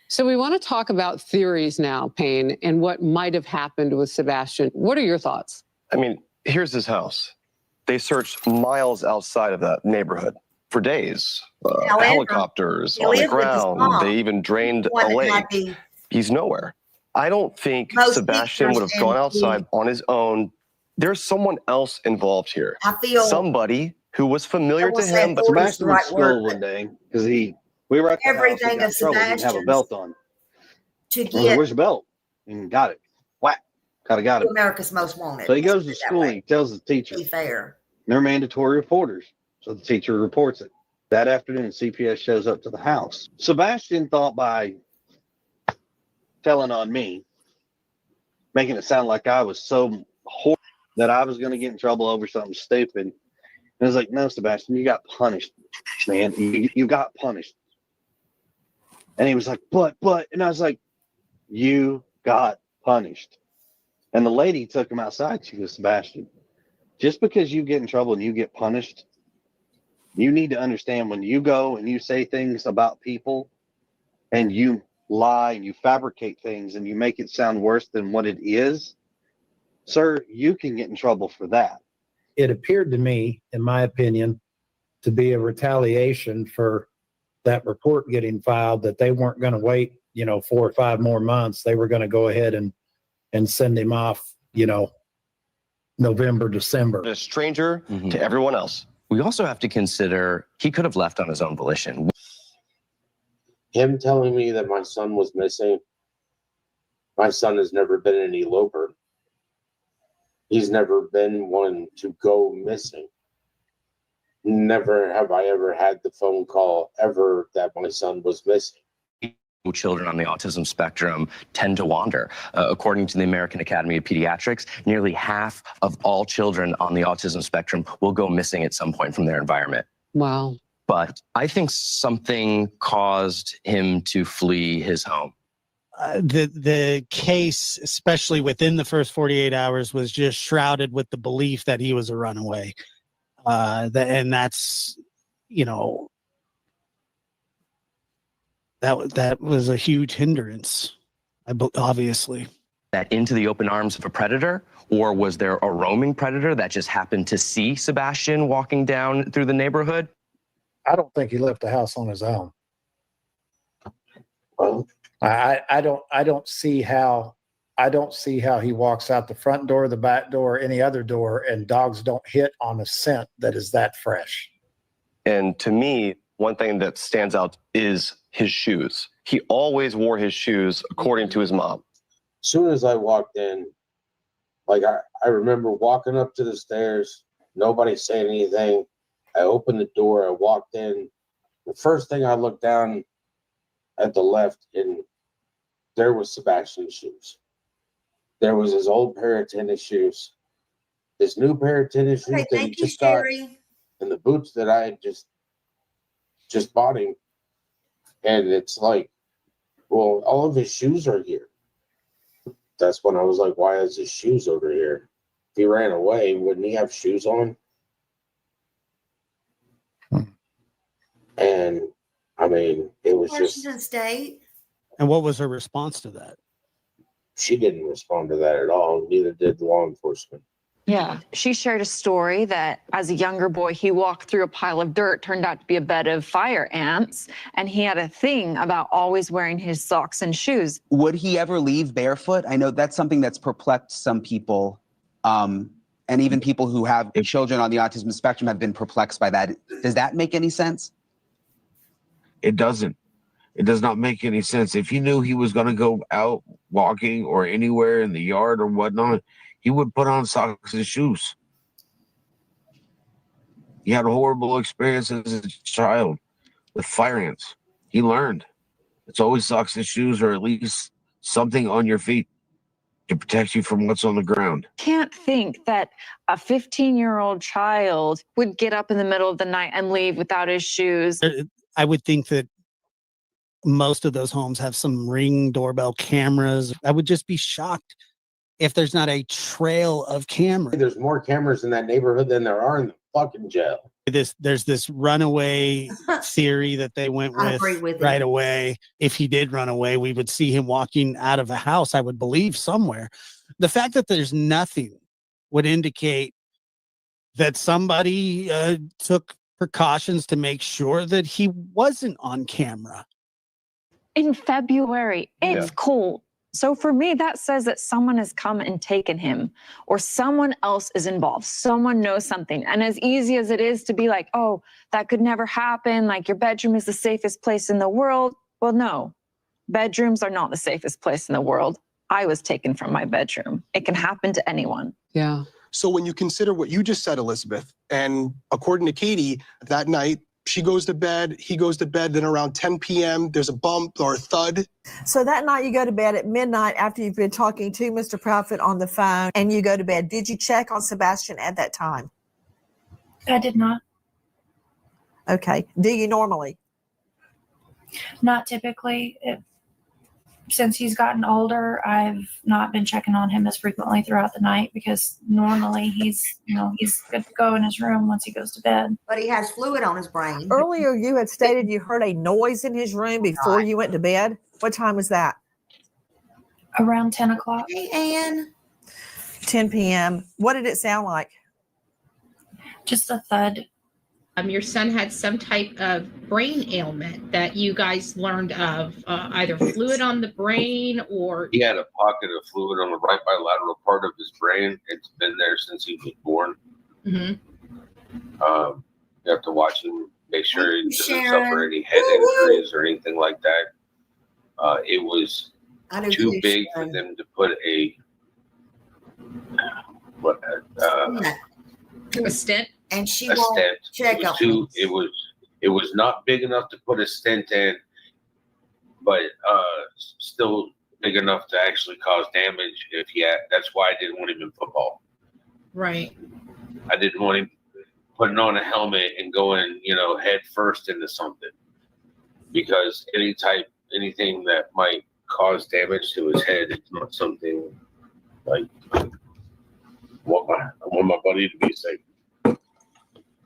So we want to talk about theories now, Payne, and what might have happened with Sebastian. What are your thoughts? I mean, here's his house. They searched miles outside of that neighborhood for days. Helicopters on the ground. They even drained a lake. He's nowhere. I don't think Sebastian would have gone outside on his own. There's someone else involved here. I feel somebody who was familiar to him, but Sebastian was school one day because we were at the everything house. of He didn't have a belt on. To I was get like, where's your belt? And got it. Whack. Got it. America's Most Wanted. So he goes to school and he tells the teacher. Be fair. They're mandatory reporters. So the teacher reports it. That afternoon, CPS shows up to the house. Sebastian thought by telling on me, making it sound like I was so horrible that I was going to get in trouble over something stupid. And I was like, no, Sebastian, you got punished, man. You got punished. And he was like, but, and I was like, you got punished. And the lady took him outside. She goes, Sebastian, just because you get in trouble and you get punished, you need to understand when you go and you say things about people and you lie and you fabricate things and you make it sound worse than what it is, sir, you can get in trouble for that. It appeared to me, in my opinion, to be a retaliation for that report getting filed, that they weren't going to wait, 4 or 5 more months. They were going to go ahead and send him off, November, December. A stranger to everyone else. We also have to consider he could have left on his own volition. Him telling me that my son was missing, my son has never been an eloper. He's never been one to go missing. Never have I ever had the phone call ever that my son was missing. Children on the autism spectrum tend to wander. According to the American Academy of Pediatrics, nearly half of all children on the autism spectrum will go missing at some point from their environment. Wow. But I think something caused him to flee his home. The case, especially within the first 48 hours, was just shrouded with the belief that he was a runaway. And that's, that was a huge hindrance, obviously. That into the open arms of a predator, or was there a roaming predator that just happened to see Sebastian walking down through the neighborhood? I don't think he left the house on his own. I don't see how he walks out the front door, the back door, any other door, and dogs don't hit on a scent that is that fresh. And to me, one thing that stands out is his shoes. He always wore his shoes according to his mom. As soon as I walked in, I remember walking up to the stairs, nobody saying anything. I opened the door, I walked in. The first thing I looked down at the left, and there was Sebastian's shoes. There was his old pair of tennis shoes, his new pair of tennis shoes that he just got, and the boots that I had just bought him. And it's like, well, all of his shoes are here. That's when I was like, why is his shoes over here? If he ran away, wouldn't he have shoes on? And I mean, it was Washington State. And what was her response to that? She didn't respond to that at all. Neither did law enforcement. Yeah. She shared a story that as a younger boy, he walked through a pile of dirt, turned out to be a bed of fire ants, and he had a thing about always wearing his socks and shoes. Would he ever leave barefoot? I know that's something that's perplexed some people. And even people who have children on the autism spectrum have been perplexed by that. Does that make any sense? It doesn't. It does not make any sense. If he knew he was going to go out walking or anywhere in the yard or whatnot, he would put on socks and shoes. He had a horrible experience as a child with fire ants. He learned. It's always socks and shoes, or at least something on your feet to protect you from what's on the ground. Can't think that a 15-year-old child would get up in the middle of the night and leave without his shoes. I would think that most of those homes have some Ring doorbell cameras. I would just be shocked if there's not a trail of cameras. There's more cameras in that neighborhood than there are in the fucking jail. There's this runaway theory that they went with right away. If he did run away, we would see him walking out of a house, I would believe, somewhere. The fact that there's nothing would indicate that somebody took precautions to make sure that he wasn't on camera. In February, it's cold. So for me, that says that someone has come and taken him, or someone else is involved. Someone knows something. And as easy as it is to be like, oh, that could never happen. Like, your bedroom is the safest place in the world. Well, no, bedrooms are not the safest place in the world. I was taken from my bedroom. It can happen to anyone. Yeah. So when you consider what you just said, Elizabeth, and according to Katie, that night, she goes to bed, he goes to bed, then around 10 p.m., there's a bump or a thud. So that night you go to bed at midnight after you've been talking to Mr. Proudfoot on the phone, and you go to bed. Did you check on Sebastian at that time? I did not. Okay. Do you normally? Not typically. Since he's gotten older, I've not been checking on him as frequently throughout the night, because normally he's good to go in his room once he goes to bed. But he has fluid on his brain. Earlier, you had stated you heard a noise in his room before you went to bed. What time was that? Around 10 o'clock. Hey, Ann. 10 p.m. What did it sound like? Just a thud. Your son had some type of brain ailment that you guys learned of, either fluid on the brain or... He had a pocket of fluid on the right bilateral part of his brain. It's been there since he was born. Mm-hmm. You have to watch him, make sure he doesn't suffer any head injuries or anything like that. It was too big for them to put a stent. And she a won't stent. check up. It was not big enough to put a stent in, but still big enough to actually cause damage if he had. That's why I didn't want him in football. Right. I didn't want him putting on a helmet and going, head first into something, because anything that might cause damage to his head, it's not something like I want my buddy to be safe.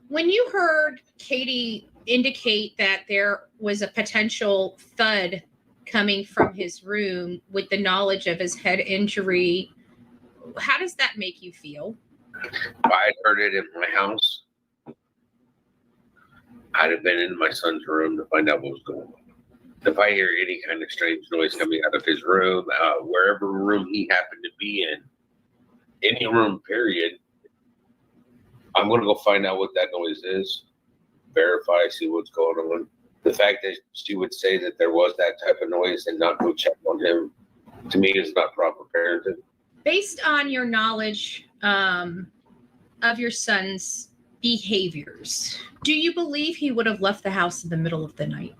When you heard Katie indicate that there was a potential thud coming from his room with the knowledge of his head injury, how does that make you feel? If I had heard it in my house, I'd have been in my son's room to find out what was going on. If I hear any kind of strange noise coming out of his room, wherever room he happened to be in, any room, period, I'm going to go find out what that noise is, verify, see what's going on. The fact that she would say that there was that type of noise and not go check on him, to me, is not proper parenting. Based on your knowledge of your son's behaviors, do you believe he would have left the house in the middle of the night?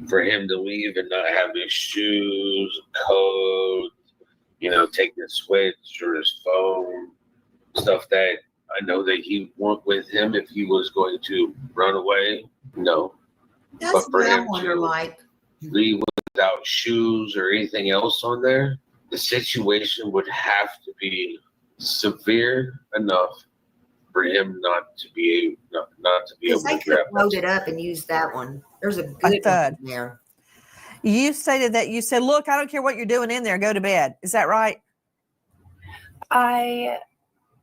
For him to leave and not have his shoes, coat, take his switch or his phone, stuff that I know that he went with him if he was going to run away. No. That's but for what I him wonder, to like. leave without shoes or anything else on there, the situation would have to be severe enough for him not to be able They to could grab load it up and use that one. There's a good one in there. You stated that you said, look, I don't care what you're doing in there, go to bed. Is that right? I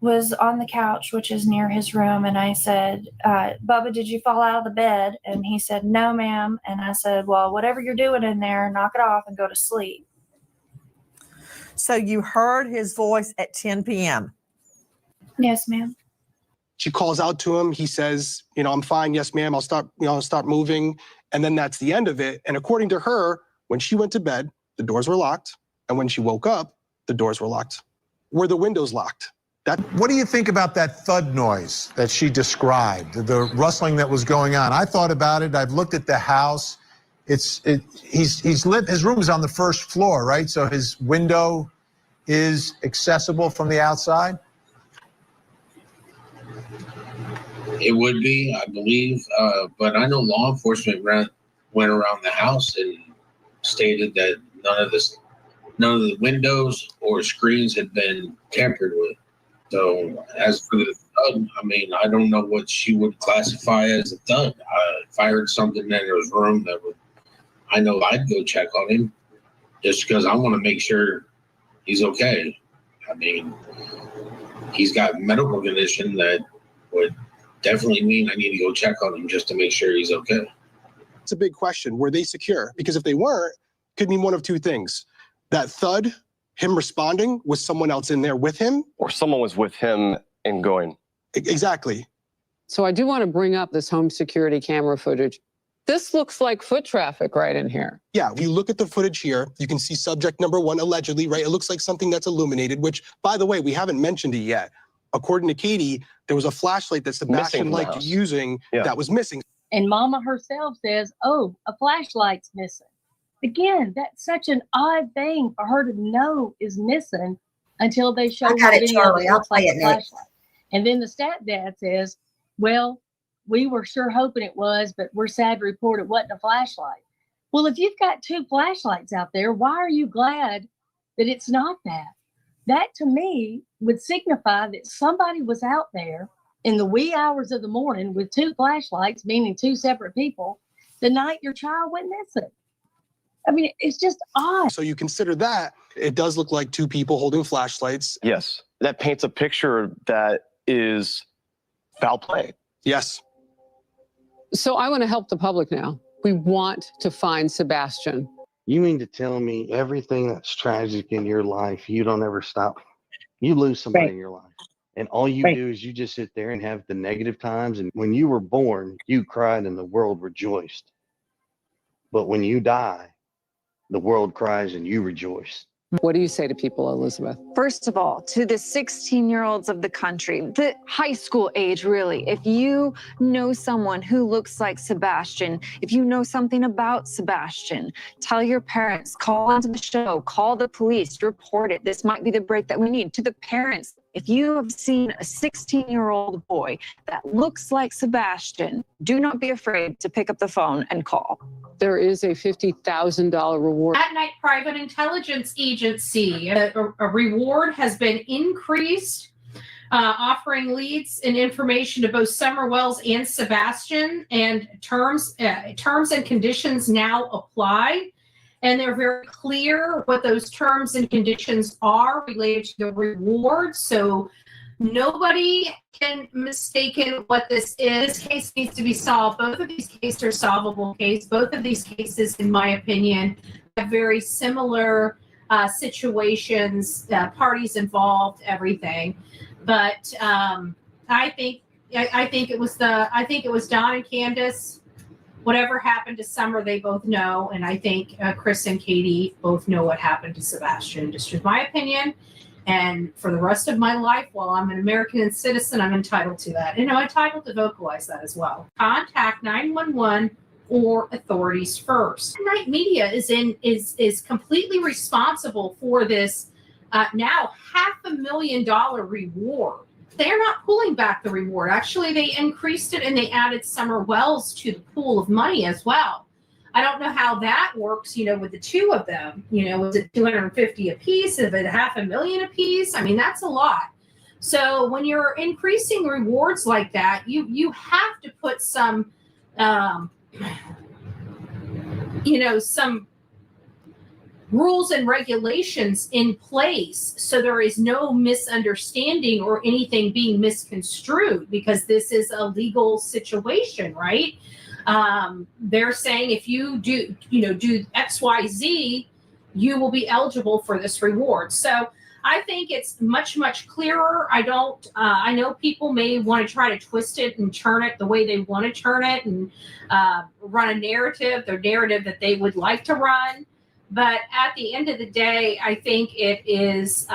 was on the couch, which is near his room, and I said, Bubba, did you fall out of the bed? And he said, no, ma'am. And I said, well, whatever you're doing in there, knock it off and go to sleep. So you heard his voice at 10 p.m. Yes, ma'am. She calls out to him. He says, I'm fine. Yes, ma'am. I'll start moving. And then that's the end of it. And according to her, when she went to bed, the doors were locked. And when she woke up, the doors were locked. Were the windows locked? What do you think about that thud noise that she described, the rustling that was going on? I thought about it. I've looked at the house. He's lit. His room is on the first floor, right? So his window is accessible from the outside. It would be, I believe, but I know law enforcement went around the house and stated that none of the windows or screens had been tampered with. So as for the thud, I mean, I don't know what she would classify as a thud. If I heard something in his room I know I'd go check on him just because I want to make sure he's okay. I mean, he's got a medical condition that would definitely mean I need to go check on him just to make sure he's okay. It's a big question. Were they secure? Because if they weren't, it could mean one of two things. That thud, him responding, was someone else in there with him? Or someone was with him and going. Exactly. So I do want to bring up this home security camera footage. This looks like foot traffic right in here. Yeah, if you look at the footage here, you can see subject number 1, allegedly, right? It looks like something that's illuminated, which, by the way, we haven't mentioned it yet. According to Katie, there was a flashlight that Sebastian liked using that was missing. And Mama herself says, oh, a flashlight's missing. Again, that's such an odd thing for her to know is missing until they show her video that looks like a flashlight. And then the stepdad says, well, we were sure hoping it was, but we're sad to report it wasn't a flashlight. Well, if you've got 2 flashlights out there, why are you glad that it's not that? That to me would signify that somebody was out there in the wee hours of the morning with 2 flashlights, meaning 2 separate people, the night your child went missing. I mean, it's just odd. So you consider that, it does look like 2 people holding flashlights. Yes, that paints a picture that is foul play. Yes. So I want to help the public now. We want to find Sebastian. You mean to tell me everything that's tragic in your life, you don't ever stop? You lose somebody in your life, and all you do is you just sit there and have the negative times. And when you were born, you cried and the world rejoiced. But when you die, the world cries and you rejoice. What do you say to people, Elizabeth? First of all, to the 16-year-olds of the country, the high school age, really, if you know someone who looks like Sebastian, if you know something about Sebastian, tell your parents, call onto the show, call the police, report it. This might be the break that we need. To the parents, if you have seen a 16-year-old boy that looks like Sebastian, do not be afraid to pick up the phone and call. There is a $50,000 reward. At Night Private Intelligence Agency, a reward has been increased, offering leads and information to both Summer Wells and Sebastian, and terms and conditions now apply. And they're very clear what those terms and conditions are related to the reward. So nobody can mistake what this is. This case needs to be solved. Both of these cases are solvable cases. Both of these cases, in my opinion, have very similar situations, parties involved, everything. But I think it was Don and Candace. Whatever happened to Summer, they both know, and I think Chris and Katie both know what happened to Sebastian. Just in my opinion. And for the rest of my life, while I'm an American citizen, I'm entitled to that. And I'm entitled to vocalize that as well. Contact 911 or authorities first. Night Media is completely responsible for this now $500,000 reward. They're not pulling back the reward. Actually, they increased it and they added Summer Wells to the pool of money as well. I don't know how that works, with the 2 of them. Was it $250 a piece? Is it $500,000 a piece? I mean, that's a lot. So when you're increasing rewards like that, you have to put some, some rules and regulations in place so there is no misunderstanding or anything being misconstrued, because this is a legal situation, right? They're saying if you do XYZ, you will be eligible for this reward. So I think it's much, much clearer. I know people may want to try to twist it and turn it the way they want to turn it and run a narrative, their narrative that they would like to run. But at the end of the day, I think it is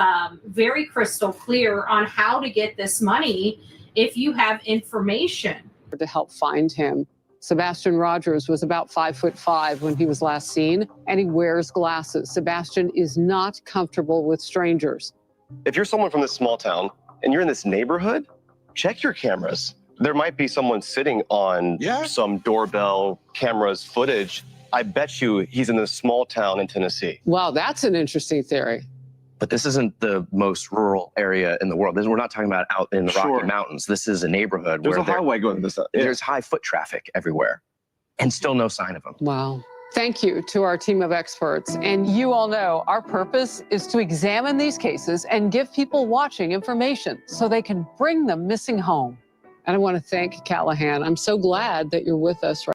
very crystal clear on how to get this money if you have information. To help find him. Sebastian Rogers was about 5'5" when he was last seen, and he wears glasses. Sebastian is not comfortable with strangers. If you're someone from this small town and you're in this neighborhood, check your cameras. There might be someone sitting on some doorbell cameras footage. I bet you he's in this small town in Tennessee. Wow, that's an interesting theory. But this isn't the most rural area in the world. We're not talking about out in the Rocky Mountains. This is a neighborhood There's where a highway going this. There's high foot traffic everywhere, and still no sign of him. Wow. Thank you to our team of experts. And you all know our purpose is to examine these cases and give people watching information so they can bring the missing home. And I want to thank Callahan. I'm so glad that you're with us right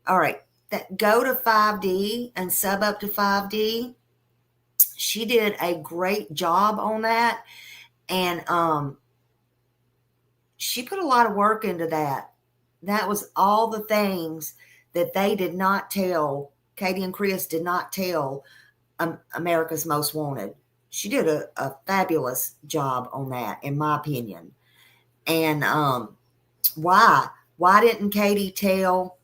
All right, go to 5D and sub up to 5D. She did a great job on that, and she put a lot of work into that. That was all the things that they did not tell. Katie and Chris did not tell America's Most Wanted. She did a fabulous job on that, in my opinion. And why didn't Katie tell?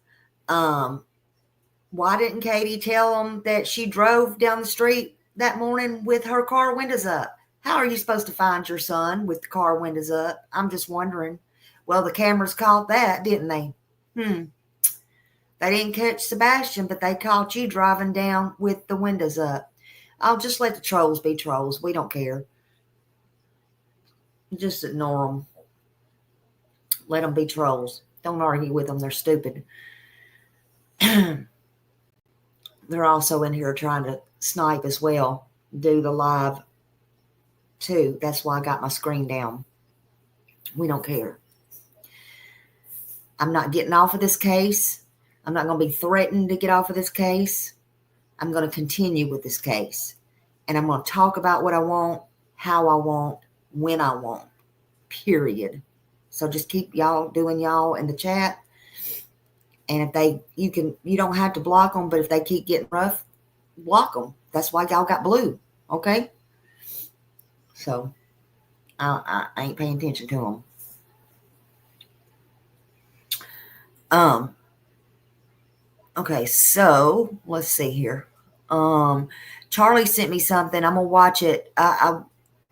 Why didn't Katie tell them that she drove down the street that morning with her car windows up? How are you supposed to find your son with the car windows up? I'm just wondering. Well, the cameras caught that, didn't they? They didn't catch Sebastian, but they caught you driving down with the windows up. I'll just let the trolls be trolls. We don't care. Just ignore them. Let them be trolls. Don't argue with them. They're stupid. They're also in here trying to snipe as well, do the live too. That's why I got my screen down. We don't care. I'm not getting off of this case. I'm not going to be threatened to get off of this case. I'm going to continue with this case. And I'm going to talk about what I want, how I want, when I want, period. So just keep y'all doing y'all in the chat. And if you don't have to block them, but if they keep getting rough, block them. That's why y'all got blue. Okay. So I ain't paying attention to them. Okay. So let's see here. Charlie sent me something. I'm going to watch it. I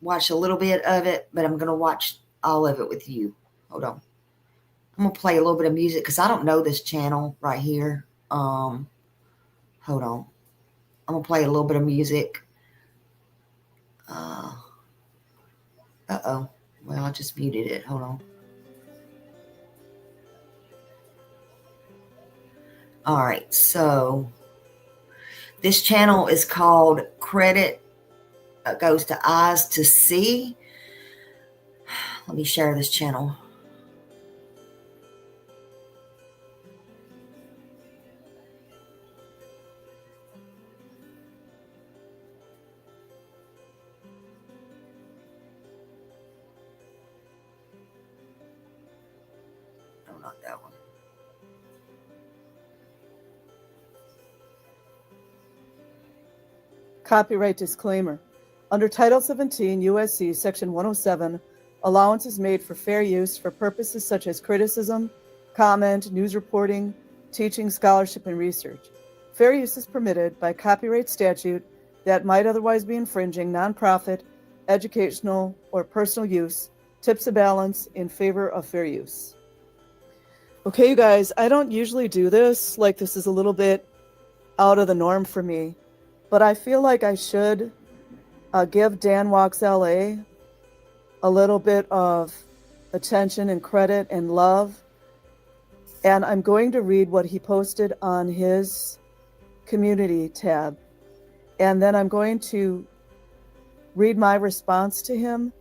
watched a little bit of it, but I'm going to watch all of it with you. Hold on. I'm going to play a little bit of music because I don't know this channel right here. Hold on. I'm going to play a little bit of music. Uh-oh. Well, I just muted it. Hold on. All right. So this channel is called Credit Goes to Eyes to See. Let me share this channel. Not that one. Copyright disclaimer. Under Title 17 U.S.C. Section 107, allowance is made for fair use for purposes such as criticism, comment, news reporting, teaching, scholarship, and research. Fair use is permitted by copyright statute that might otherwise be infringing nonprofit, educational, or personal use, tips the balance in favor of fair use. Okay, you guys, I don't usually do this. Like, this is a little bit out of the norm for me, but I feel like I should give Dan Walks LA a little bit of attention and credit and love. And I'm going to read what he posted on his community tab. And then I'm going to read my response to him.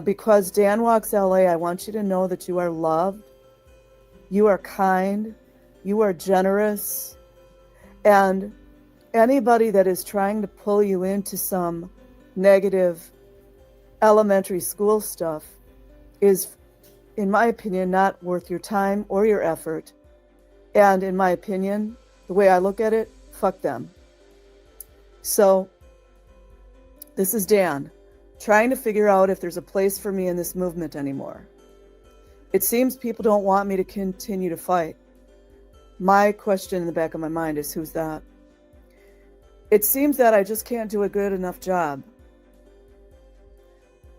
Because Dan Walks LA, I want you to know that you are loved, you are kind, you are generous, and anybody that is trying to pull you into some negative elementary school stuff is, in my opinion, not worth your time or your effort. And in my opinion, the way I look at it, fuck them. So this is Dan, trying to figure out if there's a place for me in this movement anymore. It seems people don't want me to continue to fight. My question in the back of my mind is, who's that? It seems that I just can't do a good enough job.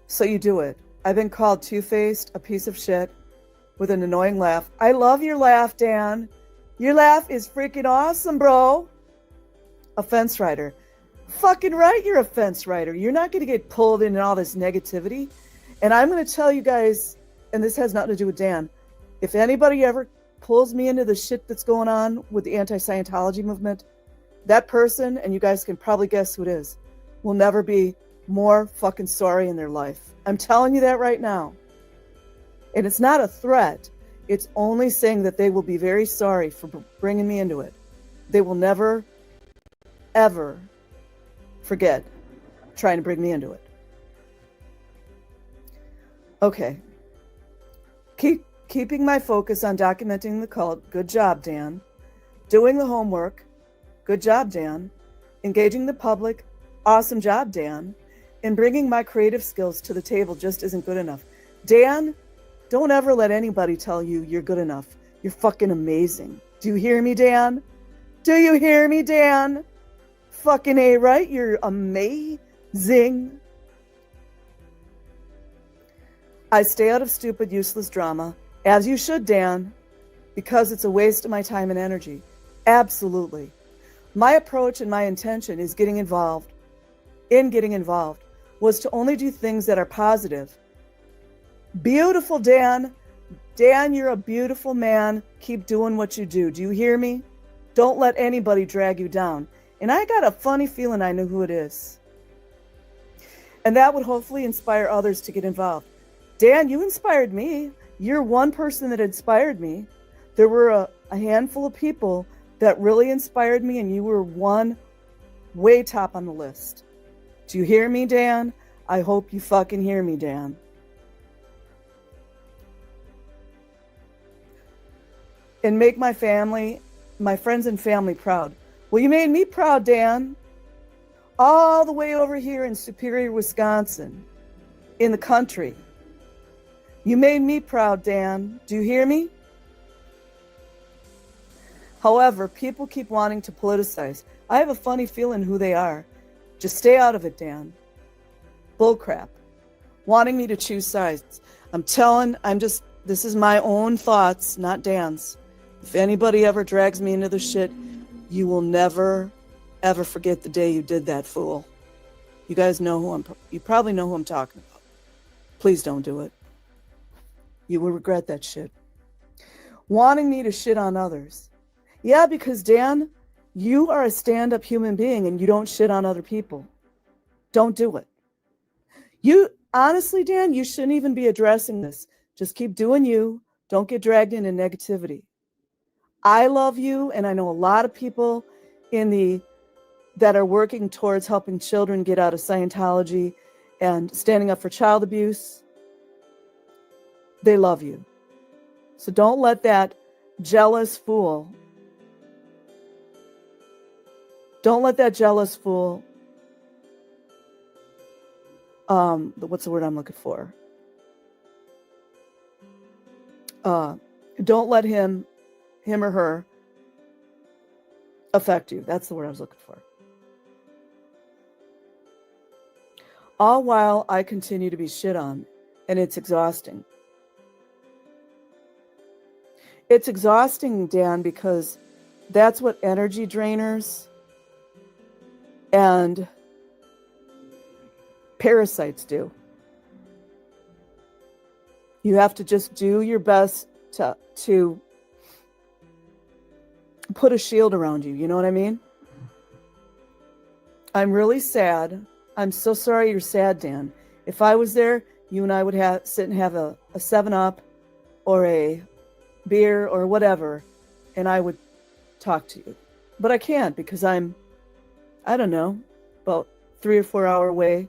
So you do it. I've been called two-faced, a piece of shit, with an annoying laugh. I love your laugh, Dan. Your laugh is freaking awesome, bro. A fence rider. Fucking right, you're a fence rider. You're not going to get pulled in all this negativity. And I'm going to tell you guys, and this has nothing to do with Dan, if anybody ever pulls me into the shit that's going on with the anti-Scientology movement, that person, and you guys can probably guess who it is, will never be more fucking sorry in their life. I'm telling you that right now. And it's not a threat. It's only saying that they will be very sorry for bringing me into it. They will never, ever forget trying to bring me into it. Okay. Keeping my focus on documenting the cult. Good job, Dan. Doing the homework. Good job, Dan. Engaging the public. Awesome job, Dan. And bringing my creative skills to the table just isn't good enough. Dan, don't ever let anybody tell you you're good enough. You're fucking amazing. Do you hear me, Dan? Do you hear me, Dan? Fucking A, right? You're amazing. I stay out of stupid, useless drama, as you should, Dan, because it's a waste of my time and energy. Absolutely. My approach and my intention is getting involved, was to only do things that are positive. Beautiful, Dan. Dan, you're a beautiful man. Keep doing what you do. Do you hear me? Don't let anybody drag you down. And I got a funny feeling I know who it is. And that would hopefully inspire others to get involved. Dan, you inspired me. You're one person that inspired me. There were a handful of people that really inspired me, and you were one way top on the list. Do you hear me, Dan? I hope you fucking hear me, Dan. And make my family, my friends and family proud. Well, you made me proud, Dan. All the way over here in Superior, Wisconsin, in the country. You made me proud, Dan. Do you hear me? However, people keep wanting to politicize. I have a funny feeling who they are. Just stay out of it, Dan. Bullcrap. Wanting me to choose sides. This is my own thoughts, not Dan's. If anybody ever drags me into the shit, you will never, ever forget the day you did that, fool. You guys know you probably know who I'm talking about. Please don't do it. You will regret that shit. Wanting me to shit on others. Yeah, because Dan, you are a stand-up human being and you don't shit on other people. Don't do it. Honestly, Dan, you shouldn't even be addressing this. Just keep doing you. Don't get dragged into negativity. I love you, and I know a lot of people that are working towards helping children get out of Scientology and standing up for child abuse. They love you. So don't let that jealous fool, what's the word I'm looking for? Don't let him or her affect you. That's the word I was looking for. All while I continue to be shit on, and it's exhausting. It's exhausting, Dan, because That's what energy drainers and parasites do. You have to just do your best to put a shield around you. You know what I mean? I'm really sad. I'm so sorry you're sad, Dan. If I was there, you and I would sit and have a 7-Up or a beer or whatever, and I would talk to you. But I can't because I don't know, about 3 or 4 hour away,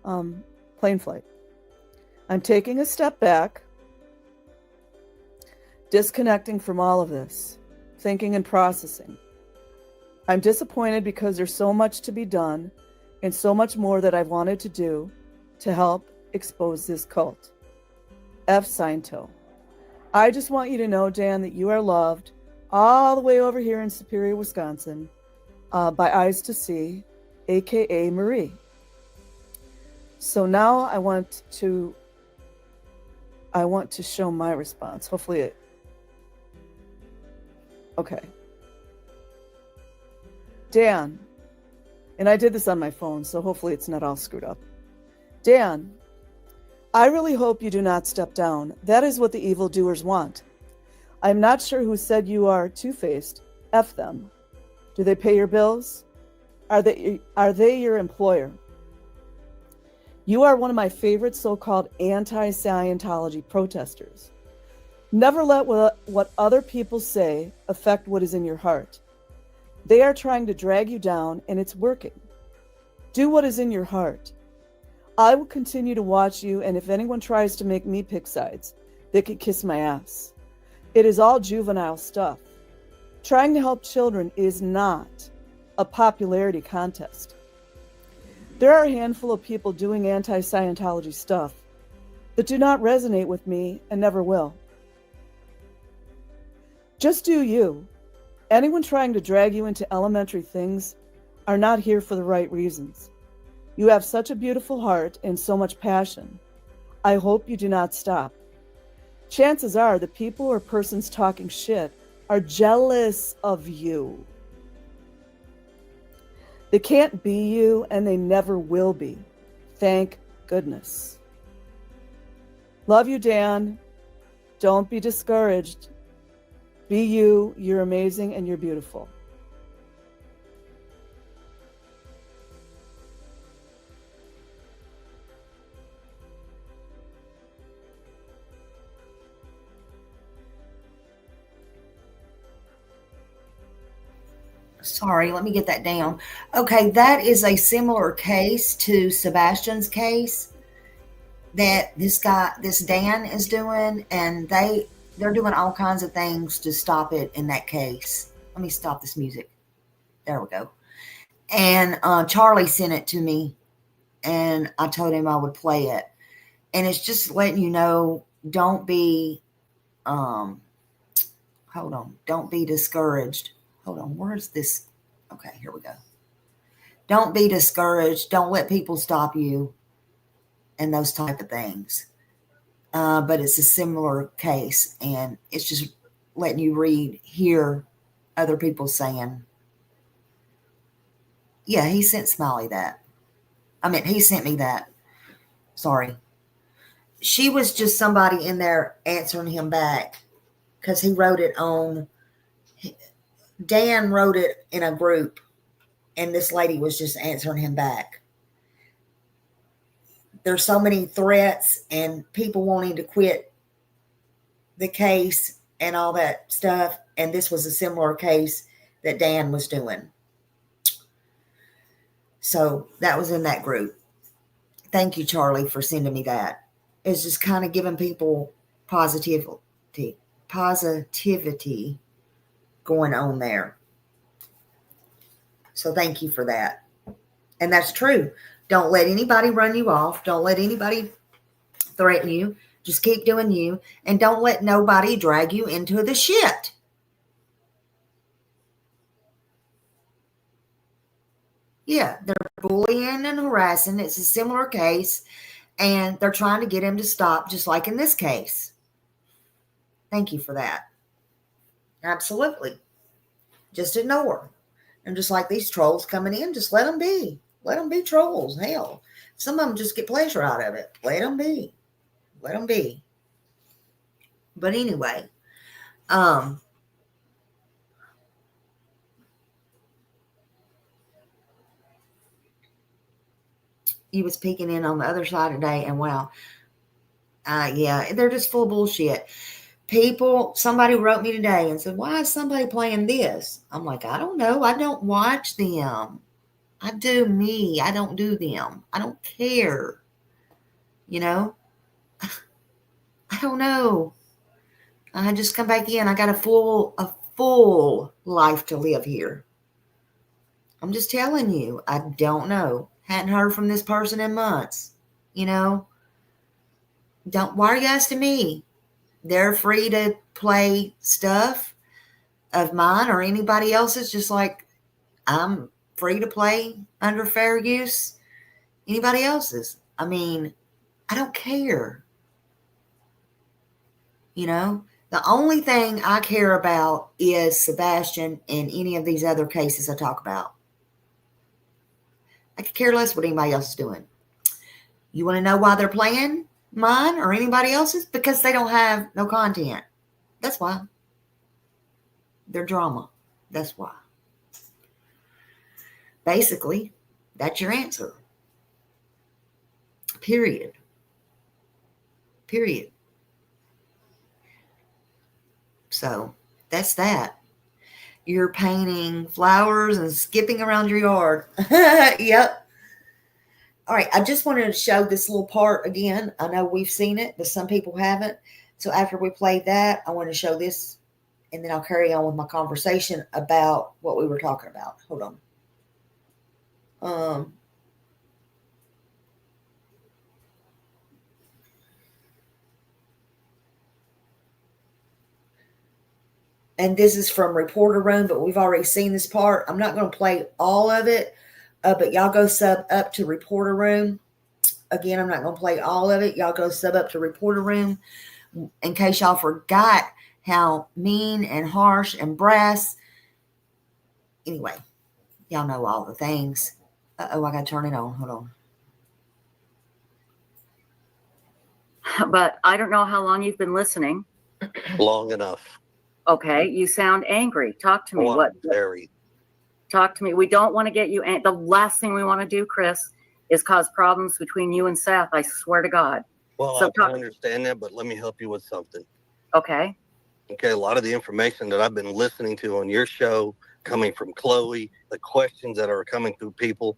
plane flight. I'm taking a step back, disconnecting from all of this, thinking and processing. I'm disappointed because there's so much to be done and so much more that I've wanted to do to help expose this cult. F. Seinto. I just want you to know, Dan, that you are loved all the way over here in Superior, Wisconsin, by Eyes to See, aka Marie. So now I want to show my response. Hopefully it. Okay. Dan, and I did this on my phone, so hopefully it's not all screwed up. Dan, I really hope you do not step down. That is what the evildoers want. I'm not sure who said you are two-faced. F them. Do they pay your bills? Are they your employer? You are one of my favorite so-called anti-Scientology protesters. Never let what other people say affect what is in your heart. They are trying to drag you down, and it's working. Do what is in your heart. I will continue to watch you, and if anyone tries to make me pick sides, they could kiss my ass. It is all juvenile stuff. Trying to help children is not a popularity contest. There are a handful of people doing anti-Scientology stuff that do not resonate with me and never will. Just do you. Anyone trying to drag you into elementary things are not here for the right reasons. You have such a beautiful heart and so much passion. I hope you do not stop. Chances are the people or persons talking shit are jealous of you. They can't be you, and they never will be. Thank goodness. Love you, Dan. Don't be discouraged. Be you. You're amazing and you're beautiful. Sorry, let me get that down. Okay, that is a similar case to Sebastian's case that this Dan is doing, and they're doing all kinds of things to stop it in that case. Let me stop this music. There we go. And Charlie sent it to me, and I told him I would play it. And it's just letting you know, don't be, hold on, don't be discouraged. Hold on, where's this? Okay, here we go. Don't be discouraged. Don't let people stop you and those type of things. But it's a similar case, and it's just letting you hear other people saying, yeah, he sent Smiley that. He sent me that. Sorry. She was just somebody in there answering him back because he wrote it on, Dan wrote it in a group, and this lady was just answering him back. There's so many threats and people wanting to quit the case and all that stuff. And this was a similar case that Dan was doing. So that was in that group. Thank you, Charlie, for sending me that. It's just kind of giving people positivity going on there. So thank you for that. And that's true. Don't let anybody run you off. Don't let anybody threaten you. Just keep doing you. And don't let nobody drag you into the shit. Yeah, they're bullying and harassing. It's a similar case. And they're trying to get him to stop, just like in this case. Thank you for that. Absolutely. Just ignore. And just like these trolls coming in, just let them be. Let them be trolls. Hell, some of them just get pleasure out of it. Let them be. Let them be. But anyway, he was peeking in on the other side today, and wow, yeah, they're just full of bullshit. Somebody wrote me today and said, why is somebody playing this? I'm like, I don't know. I don't watch them. I do me. I don't do them. I don't care. You know? I don't know. I just come back in. I got a full life to live here. I'm just telling you. I don't know. Hadn't heard from this person in months. You know? Why are you asking me? They're free to play stuff of mine or anybody else's, just like I'm free to play under fair use anybody else's. I mean, I don't care. You know, the only thing I care about is Sebastian and any of these other cases I talk about. I could care less what anybody else is doing. You want to know why they're playing mine or anybody else's? Because they don't have no content. That's why. They're drama. That's why. Basically, that's your answer. Period. So that's that. You're painting flowers and skipping around your yard. Yep. All right. I just wanted to show this little part again. I know we've seen it, but some people haven't. So after we play that, I want to show this, and then I'll carry on with my conversation about what we were talking about. Hold on. And this is from Reporter Room, but we've already seen this part. I'm not going to play all of it, but y'all go sub up to Reporter Room. Again, I'm not going to play all of it. Y'all go sub up to Reporter Room in case y'all forgot how mean and harsh and brass. Anyway, y'all know all the things. Uh-oh, I got to turn it on. Hold on. But I don't know how long you've been listening. Long enough. Okay, you sound angry. Talk to me. Oh, What? Very. Talk to me. We don't want to get you. The last thing we want to do, Chris, is cause problems between you and Seth. I swear to God. Well, So I understand that, but let me help you with something. Okay. Okay, a lot of the information that I've been listening to on your show, coming from Chloe, the questions that are coming through people,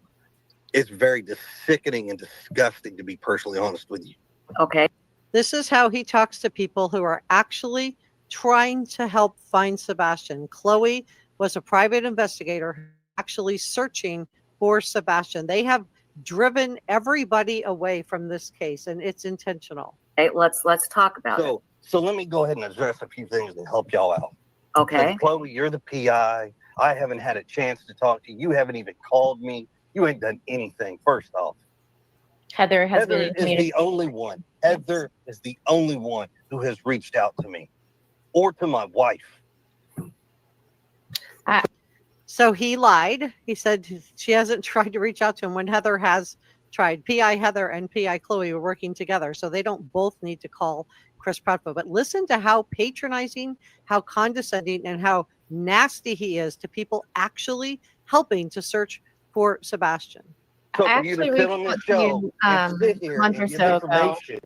it's very sickening and disgusting, to be personally honest with you. Okay. This is how he talks to people who are actually trying to help find Sebastian. Chloe was a private investigator actually searching for Sebastian. They have driven everybody away from this case, and it's intentional. Hey, let's talk about it. So let me go ahead and address a few things and help y'all out. Okay. Because Chloe, you're the PI. I haven't had a chance to talk to you. You haven't even called me. You ain't done anything, first off. Heather is the only one. Heather is the only one who has reached out to me or to my wife. So he lied. He said she hasn't tried to reach out to him when Heather has tried. PI Heather and PI Chloe were working together, so they don't both need to call Chris Pratford. But listen to how patronizing, how condescending, and how nasty he is to people actually helping to search for Sebastian. So for you to sit on this show and sit here and give information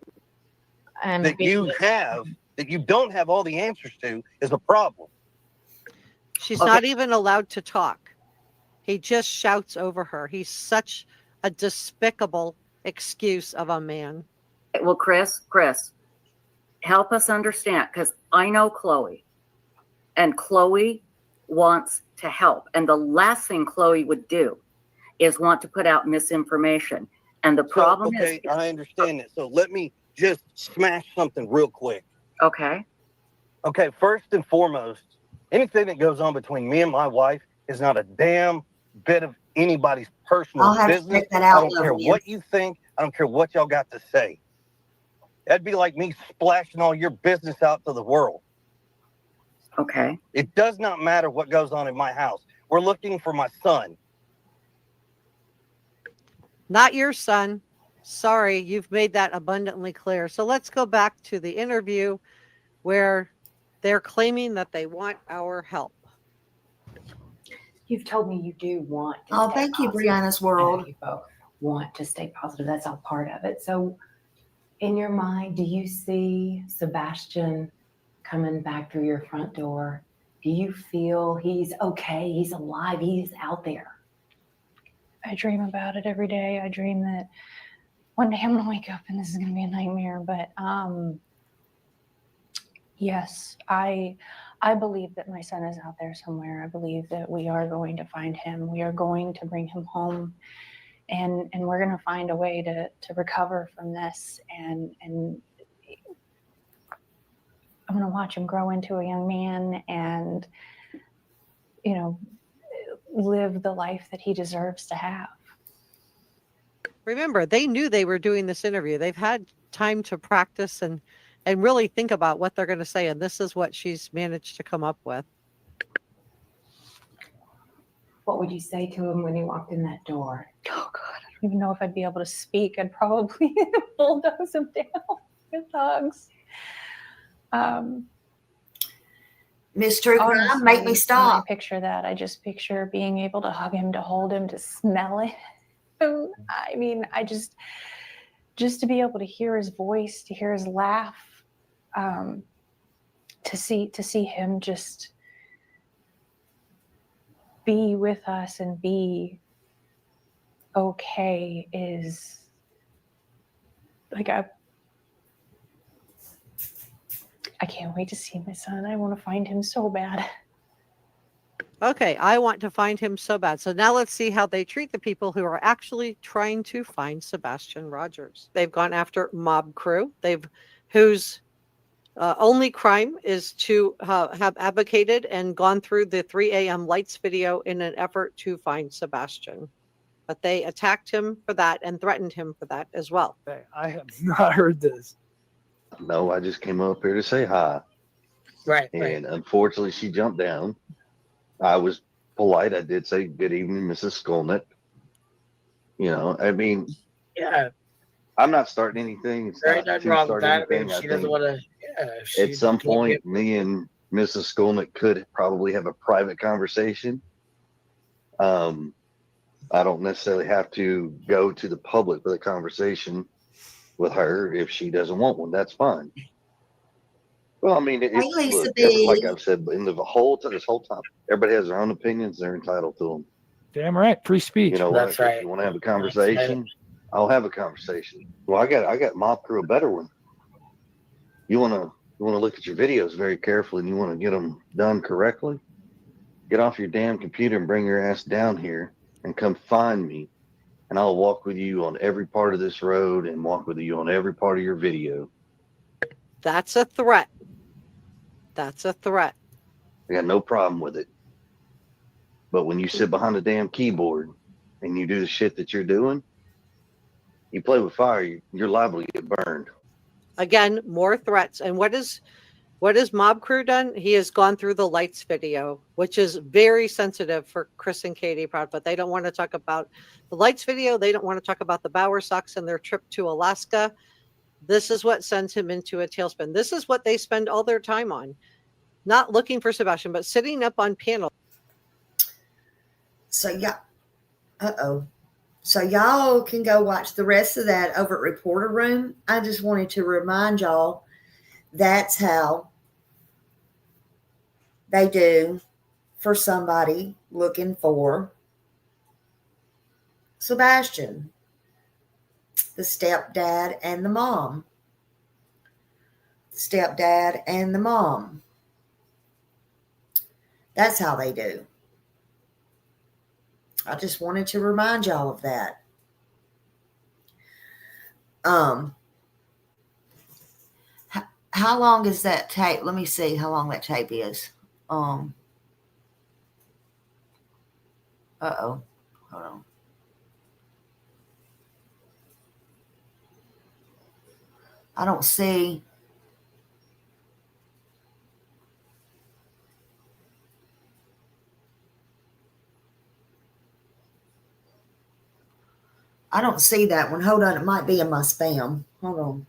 that you don't have all the answers to is a problem. She's not even allowed to talk. He just shouts over her. He's such a despicable excuse of a man. Well, Chris, help us understand, because I know Chloe, and Chloe wants to help. And the last thing Chloe would do is want to put out misinformation. And the problem is... Okay, I understand that. So let me just smash something real quick. Okay. Okay, first and foremost, anything that goes on between me and my wife is not a damn bit of anybody's personal business. I don't care what you think. I don't care what y'all got to say. That'd be like me splashing all your business out to the world. Okay. It does not matter what goes on in my house. We're looking for my son. Not your son. Sorry, you've made that abundantly clear. So let's go back to the interview where they're claiming that they want our help. You've told me you do want to Oh, stay thank you, positive. Brianna's I know World. you both want to stay positive. That's all part of it. So in your mind, do you see Sebastian coming back through your front door? Do you feel he's okay? He's alive. He's out there. I dream about it every day. I dream that one day I'm gonna wake up and this is gonna be a nightmare. But yes, I believe that my son is out there somewhere. I believe that we are going to find him. We are going to bring him home, and we're going to find a way to recover from this. And I'm going to watch him grow into a young man, and live the life that he deserves to have. Remember, they knew they were doing this interview. They've had time to practice and really think about what they're going to say. And this is what she's managed to come up with. What would you say to him when he walked in that door? Oh God, I don't even know if I'd be able to speak. I'd probably bulldoze him down with hugs. Miss True Crime, make me stop. When I picture that, I just picture being able to hug him, to hold him, to smell it. I mean, I just to be able to hear his voice, to hear his laugh, to see him just be with us and be okay is like I can't wait to see my son. I want to find him so bad. Okay, I want to find him so bad. So now let's see how they treat the people who are actually trying to find Sebastian Rogers. They've gone after Mob Crew, whose only crime is to have advocated and gone through the 3 a.m. lights video in an effort to find Sebastian. But they attacked him for that and threatened him for that as well. I have not heard this. No, I just came up here to say hi. Right. And unfortunately, she jumped down. I was polite. I did say, good evening, Mrs. Skolnick. I mean, yeah, I'm not starting anything. It's there ain't not nothing to wrong start with that. I anything. mean, she I doesn't think want to. Yeah, at some point, me and Mrs. Skolnick could probably have a private conversation. I don't necessarily have to go to the public with a conversation with her. If she doesn't want one, that's fine. Well, I mean, like I've said, in this whole time, everybody has their own opinions. They're entitled to them. Damn right, free speech. You know That's what? right. If you want to have a conversation, I'll have a conversation. Well, I got Mob Crew a better one. You want to look at your videos very carefully, and you want to get them done correctly. Get off your damn computer and bring your ass down here and come find me, and I'll walk with you on every part of this road and walk with you on every part of your video. That's a threat. That's a threat. I got no problem with it. But when you sit behind a damn keyboard and you do the shit that you're doing, you play with fire, you're liable to get burned. Again, more threats. And what has Mob Crew done? He has gone through the lights video, which is very sensitive for Chris and Katie Proudfoot. They don't want to talk about the lights video. They don't want to talk about the Bower Sox and their trip to Alaska. This is what sends him into a tailspin. This is what they spend all their time on. Not looking for Sebastian, but sitting up on panels. So So y'all can go watch the rest of that over at Reporter Room. I just wanted to remind y'all that's how they do for somebody looking for Sebastian, the stepdad and the mom. Stepdad and the mom. That's how they do. I just wanted to remind y'all of that. How long is that tape? Let me see how long that tape is. Hold on. I don't see. I don't see that one. Hold on. It might be in my spam. Hold on.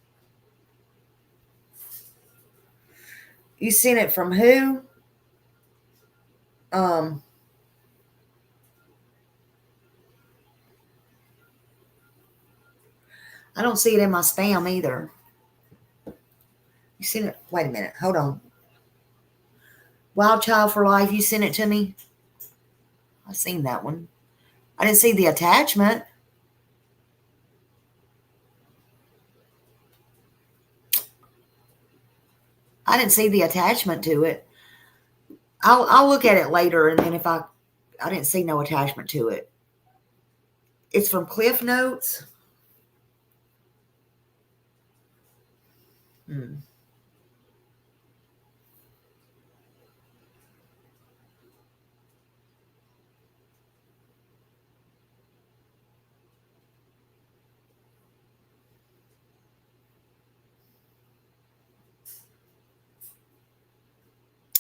You sent it from who? I don't see it in my spam either. You sent it. Wait a minute. Hold on. Wild Child for Life. You sent it to me. I seen that one. I didn't see the attachment. I didn't see the attachment to it. I'll look at it later, and then if I didn't see no attachment to it. It's from Cliff Notes.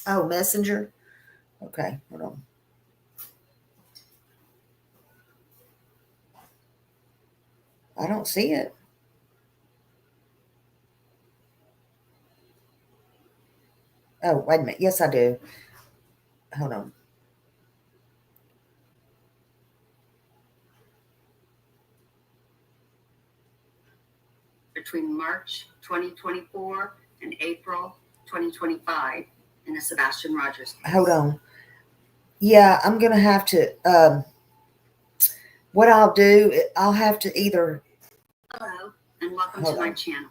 Oh, Messenger. Okay, hold on. I don't see it. Oh, wait a minute. Yes, I do. Hold on. Between March 2024 and April 2025 in the Sebastian Rogers case. Hold on. Yeah, I'm going to have to, what I'll do, I'll have to either. Hello, and welcome to my channel.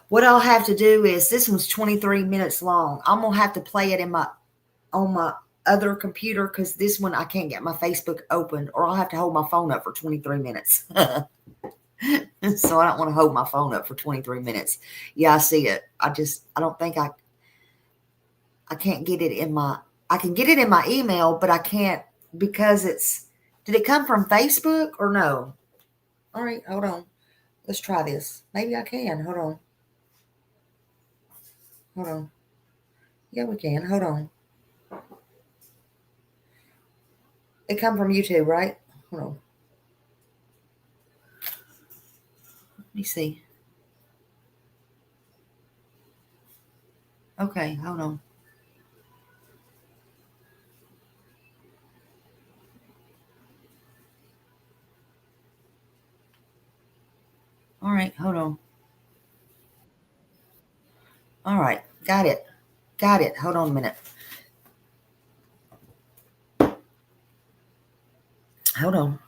What I'll have to do is, this one's 23 minutes long. I'm going to have to play it on my other computer, because this one I can't get my Facebook open, or I'll have to hold my phone up for 23 minutes. So I don't want to hold my phone up for 23 minutes. Yeah, I see it. I don't think I can't get it in my, I can get it in my email, but I can't, because did it come from Facebook or no? All right, hold on. Let's try this. Maybe I can. Hold on. Hold on. Yeah, we can. Hold on. It come from YouTube, right? Hold on. Let me see. Okay, hold on. All right, hold on. All right, got it. Got it. Hold on a minute. Hold on.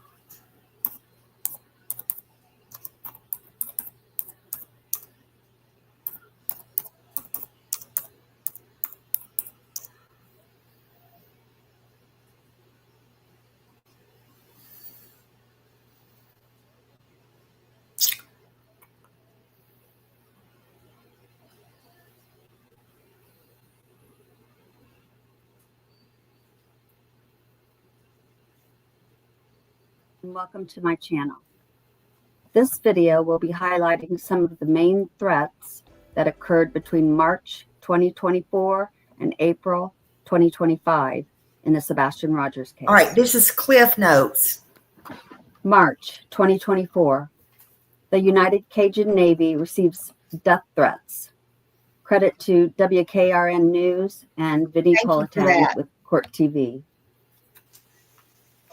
Welcome to my channel. This video will be highlighting some of the main threats that occurred between March 2024 and April 2025 in the Sebastian Rogers case. All right, this is Cliff Notes. March 2024, the United Cajun Navy receives death threats. Credit to WKRN News and Vinny Politan with Court TV.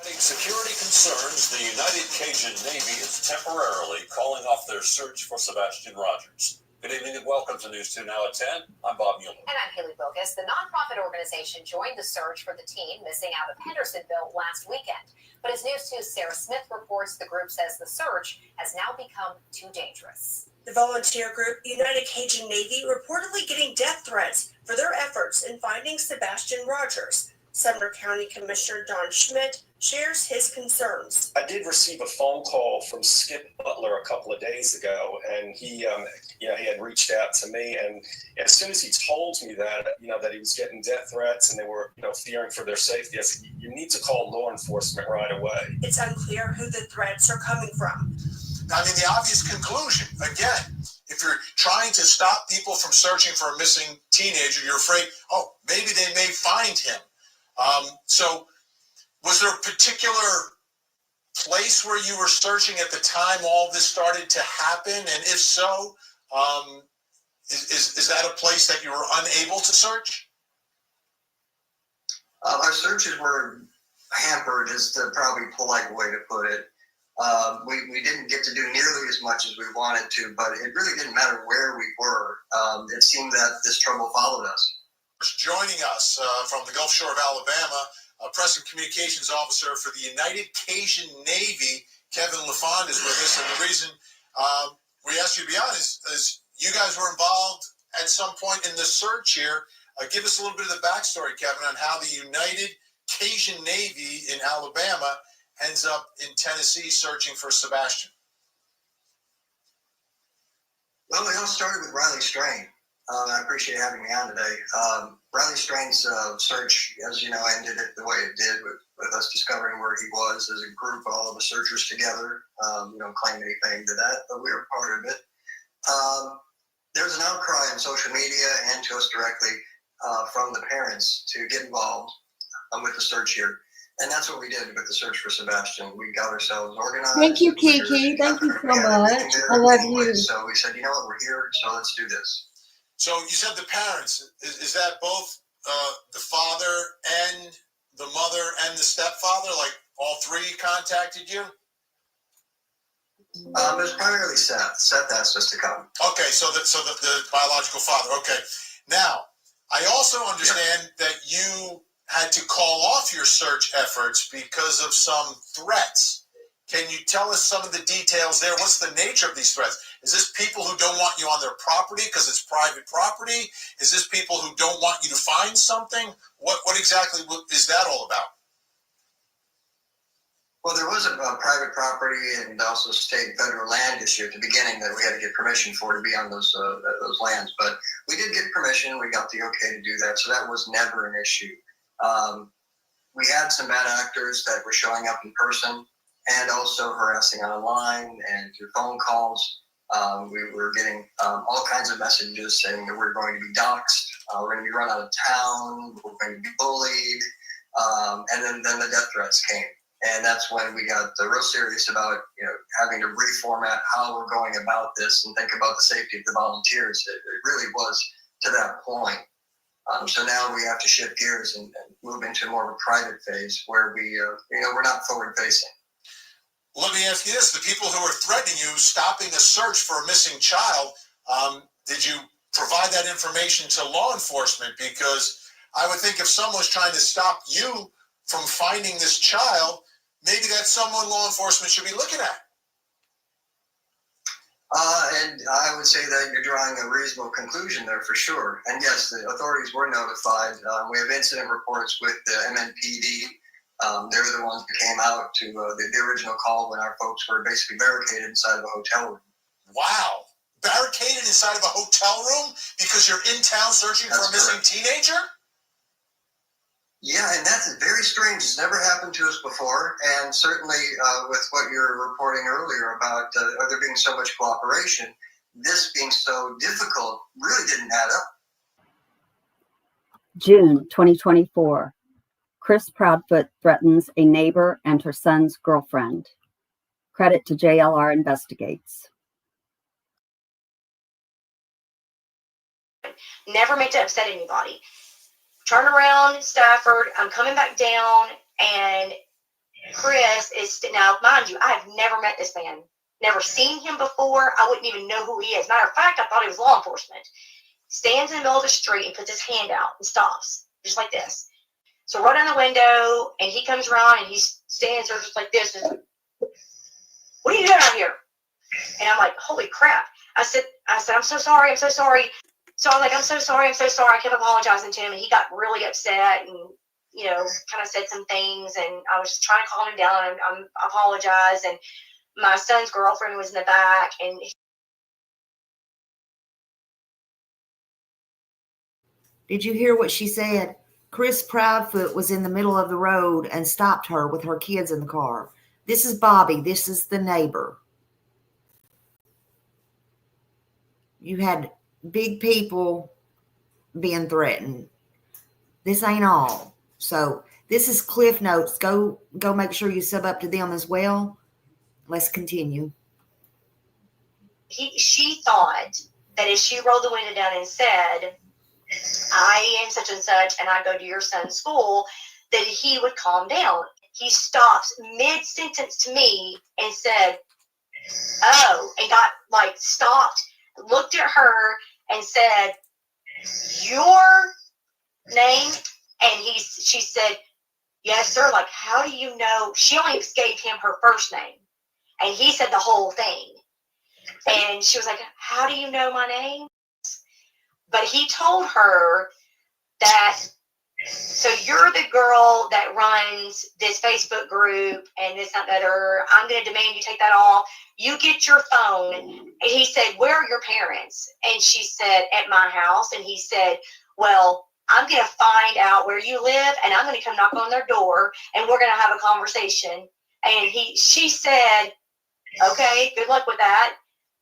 Security concerns, the United Cajun Navy is temporarily calling off their search for Sebastian Rogers. Good evening and welcome to News 2 Now at 10. I'm Bob Mueller. And I'm Haley Bogus. The nonprofit organization joined the search for the teen missing out of Hendersonville last weekend. But as News 2's Sarah Smith reports, the group says the search has now become too dangerous. The volunteer group United Cajun Navy reportedly getting death threats for their efforts in finding Sebastian Rogers. Sumner County Commissioner Don Schmidt shares his concerns. I did receive a phone call from Skip Butler a couple of days ago, and he had reached out to me. And as soon as he told me that, that he was getting death threats and they were, fearing for their safety, I said, you need to call law enforcement right away. It's unclear who the threats are coming from. I mean, the obvious conclusion, again, if you're trying to stop people from searching for a missing teenager, you're afraid, oh, maybe they may find him. So was there a particular place where you were searching at the time all this started to happen? And if so, is that a place that you were unable to search? Our searches were hampered, is the probably polite way to put it. We didn't get to do nearly as much as we wanted to, but it really didn't matter where we were. It seemed that this trouble followed us. Joining us from the Gulf Shore of Alabama, Press and Communications Officer for the United Cajun Navy, Kevin LaFond, is with us. And the reason we asked you to be on is you guys were involved at some point in the search here. Give us a little bit of the backstory, Kevin, on how the United Cajun Navy in Alabama ends up in Tennessee searching for Sebastian. Well, it all started with Riley Strain. I appreciate having me on today. Riley Strain's search, as you know, ended it the way it did with us discovering where he was as a group, all of the searchers together. We don't claim anything to that, but we were part of it. There's an outcry on social media and to us directly from the parents to get involved with the search here. And that's what we did with the search for Sebastian. We got ourselves organized. Thank you, Kiki. Thank you so much. I love you. So we said, you know what, we're here, so let's do this. So you said the parents. Is that both the father and the mother and the stepfather? Like all three contacted you? It was primarily Seth. Seth asked us to come. Okay, so the biological father. Okay. Now, I also understand that you had to call off your search efforts because of some threats. Can you tell us some of the details there? What's the nature of these threats? Is this people who don't want you on their property because it's private property? Is this people who don't want you to find something? What exactly is that all about? Well, there was a private property and also state and federal land issue at the beginning that we had to get permission for to be on those lands. But we did get permission. We got the okay to do that. So that was never an issue. We had some bad actors that were showing up in person and also harassing online and through phone calls. We were getting all kinds of messages saying that we're going to be doxxed, we're going to be run out of town, we're going to be bullied, and then the death threats came. And that's when we got real serious about having to reformat how we're going about this and think about the safety of the volunteers. It really was to that point. So now we have to shift gears and move into more of a private phase where we're not forward facing. Let me ask you this. The people who are threatening you, stopping a search for a missing child, did you provide that information to law enforcement? Because I would think if someone's trying to stop you from finding this child, maybe that's someone law enforcement should be looking at. And I would say that you're drawing a reasonable conclusion there for sure. And yes, the authorities were notified. We have incident reports with the MNPD. They're the ones that came out to the original call when our folks were basically barricaded inside of a hotel room. Wow. Barricaded inside of a hotel room because you're in town searching for a missing teenager? Yeah, and that's very strange. It's never happened to us before. And certainly with what you're reporting earlier about there being so much cooperation, this being so difficult really didn't add up. June 2024. Chris Proudfoot threatens a neighbor and her son's girlfriend. Credit to JLR Investigates. Never meant to upset anybody. Turn around, Stafford. I'm coming back down, and Chris is now, mind you, I have never met this man, never seen him before. I wouldn't even know who he is. Matter of fact, I thought he was law enforcement. Stands in the middle of the street and puts his hand out and stops, just like this. So right on the window, and he comes around and he stands there just like this. And, what are you doing out here? And I'm like, holy crap. I said, I'm so sorry. So I'm like, I'm so sorry. I kept apologizing to him, and he got really upset and, kind of said some things, and I was just trying to calm him down and I apologize. And my son's girlfriend was in the back, and Did you hear what she said? Chris Proudfoot was in the middle of the road and stopped her with her kids in the car. This is Bobby. This is the neighbor. You had big people being threatened. This ain't all. So This is Cliff Notes. Go make sure you sub up to them as well. Let's continue. She thought that if she rolled the window down and said, I am such and such, and I go to your son's school, that he would calm down. He stops mid-sentence to me and said, oh, and got like stopped, looked at her and said, your name? And she said, yes, sir. Like, how do you know? She only gave him her first name. And he said the whole thing. And she was like, how do you know my name? But he told her that, so you're the girl that runs this Facebook group and this, that, and other. I'm going to demand you take that off. You get your phone. And he said, where are your parents? And she said, at my house. And he said, well, I'm going to find out where you live, and I'm going to come knock on their door, and we're going to have a conversation. And she said, okay, good luck with that.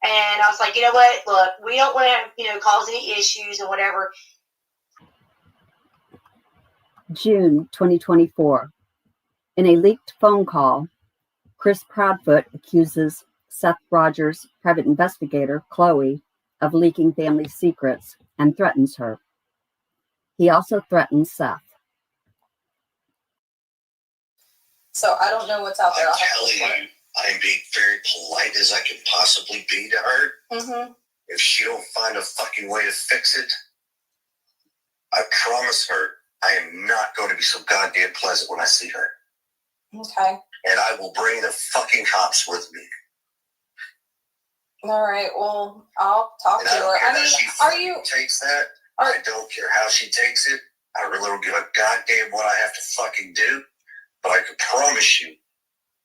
And I was like, you know what? Look, we don't want to, cause any issues and whatever. June 2024. In a leaked phone call, Chris Proudfoot accuses Seth Rogers' private investigator, Chloe, of leaking family secrets and threatens her. He also threatens Seth. So I don't know what's out there. I'm telling you, I'm being very polite as I can possibly be to her. Mm-hmm. If she don't find a fucking way to fix it, I promise her I am not going to be so goddamn pleasant when I see her. Okay. And I will bring the fucking cops with me. All right. Well, I'll talk to her. I mean, are you takes that? I don't care how she takes it. I really don't give a goddamn what I have to fucking do. But I can promise you,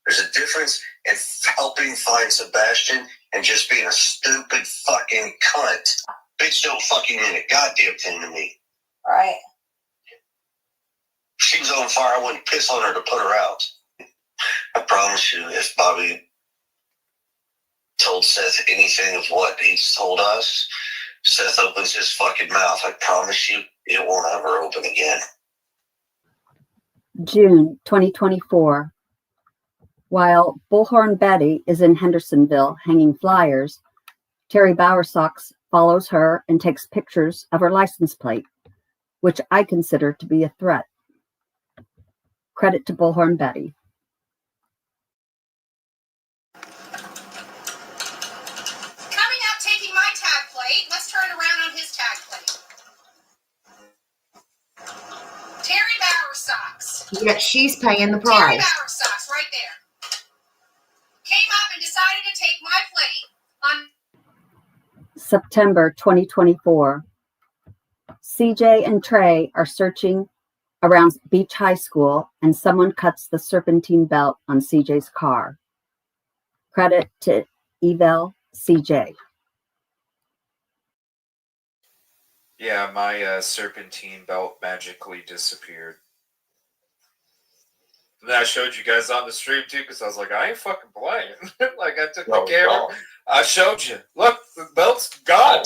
there's a difference in helping find Sebastian and just being a stupid fucking cunt. Bitch don't fucking mean a goddamn thing to me. All right. If she was on fire, I wouldn't piss on her to put her out. I promise you, if Bobby told Seth anything of what he's told us, Seth opens his fucking mouth. I promise you, it won't ever open again. June 2024. While Bullhorn Betty is in Hendersonville hanging flyers, Terry Bowersox follows her and takes pictures of her license plate, which I consider to be a threat. Credit to Bullhorn Betty. Coming up, taking my tag plate. Let's turn around on his tag plate. Terry Bowersox. Yeah, she's paying the Terry price. Bowersox, right there. Came up and decided to take my plate on September 2024. CJ and Trey are searching around Beach High School and someone cuts the serpentine belt on CJ's car. Credit to Evel CJ. Yeah, my serpentine belt magically disappeared. And then I showed you guys on the stream too, because I was like, I ain't fucking playing. Like I took the camera. I showed you. Look, the belt's gone.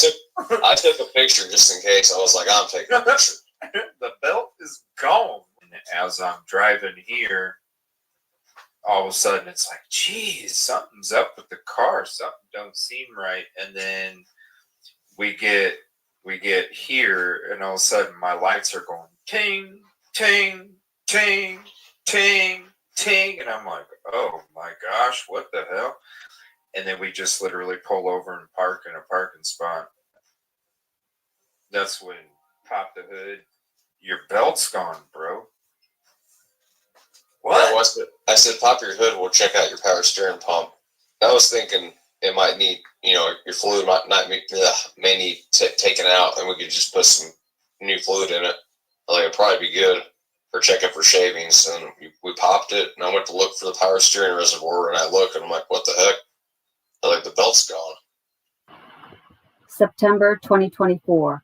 I took a picture just in case. I was like, I'm taking a picture. The belt is gone. And as I'm driving here, all of a sudden it's like, geez, something's up with the car. Something don't seem right. And then we get here, and all of a sudden my lights are going ting, ting, ting, ting, ting, and I'm like, oh my gosh, what the hell? And then we just literally pull over and park in a parking spot. That's when pop the hood. Your belt's gone, bro. What? Yeah, I said, pop your hood. We'll check out your power steering pump. I was thinking it might need, your fluid may need taken out, and we could just put some new fluid in it. I think it'd probably be good for checking for shavings. And we popped it, and I went to look for the power steering reservoir, and I look, and I'm like, what the heck? I like the belt's gone. September 2024.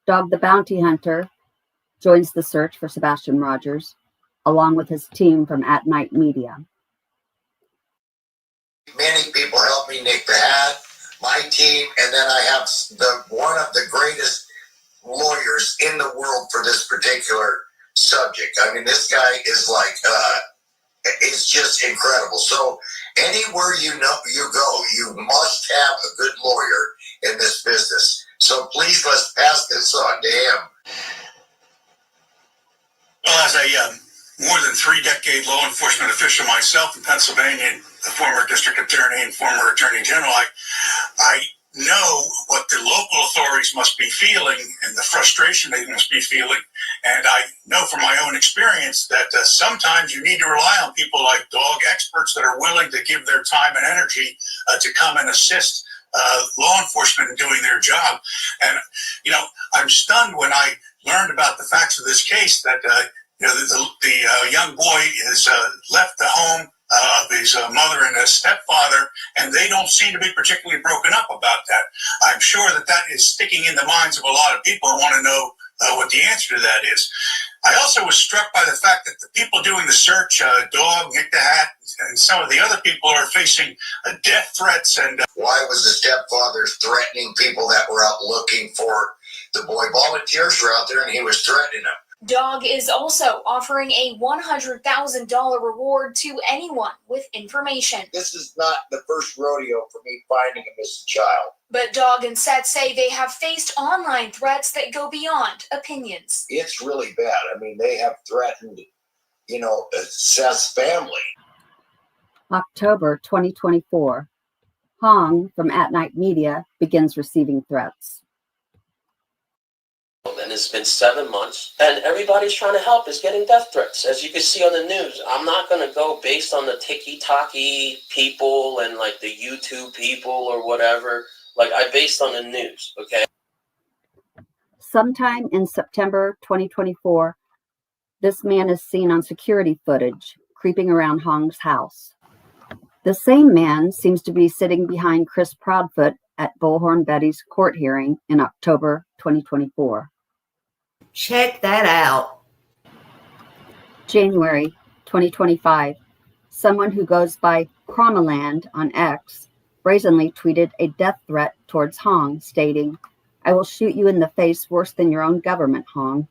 Dog the Bounty Hunter joins the search for Sebastian Rogers, along with his team from At Night Media. Many people help me, Nick, to add my team, and then I have one of the greatest lawyers in the world for this particular subject. I mean, this guy is like, it's just incredible. So anywhere you go, you must have a good lawyer in this business. So please, let's pass this on to him. Well, as a more than 3-decade law enforcement official myself in Pennsylvania, the former district attorney and former attorney general, I know what the local authorities must be feeling and the frustration they must be feeling. And I know from my own experience that sometimes you need to rely on people like dog experts that are willing to give their time and energy to come and assist law enforcement in doing their job. And, I'm stunned when I learned about the facts of this case that, the young boy has left the home of his mother and his stepfather, and they don't seem to be particularly broken up about that. I'm sure that is sticking in the minds of a lot of people who want to know what the answer to that is. I also was struck by the fact that the people doing the search, Dog, Nick the Hat, and some of the other people are facing death threats. And why was the stepfather threatening people that were out looking for the boy? Volunteers were out there, and he was threatening them. Dog is also offering a $100,000 reward to anyone with information. This is not the first rodeo for me finding a missing child. But Dog and Seth say they have faced online threats that go beyond opinions. It's really bad. I mean, they have threatened, Seth's family. October 2024. Hong from At Night Media begins receiving threats. And it's been 7 months, and everybody's trying to help is getting death threats. As you can see on the news, I'm not going to go based on the tiki-taki people and like the YouTube people or whatever. Like, I based on the news, okay? Sometime in September 2024, this man is seen on security footage creeping around Hong's house. The same man seems to be sitting behind Chris Proudfoot at Bullhorn Betty's court hearing in October 2024. Check that out. January 2025. Someone who goes by Chromaland on X brazenly tweeted a death threat towards Hong, stating, "I will shoot you in the face worse than your own government, Hong."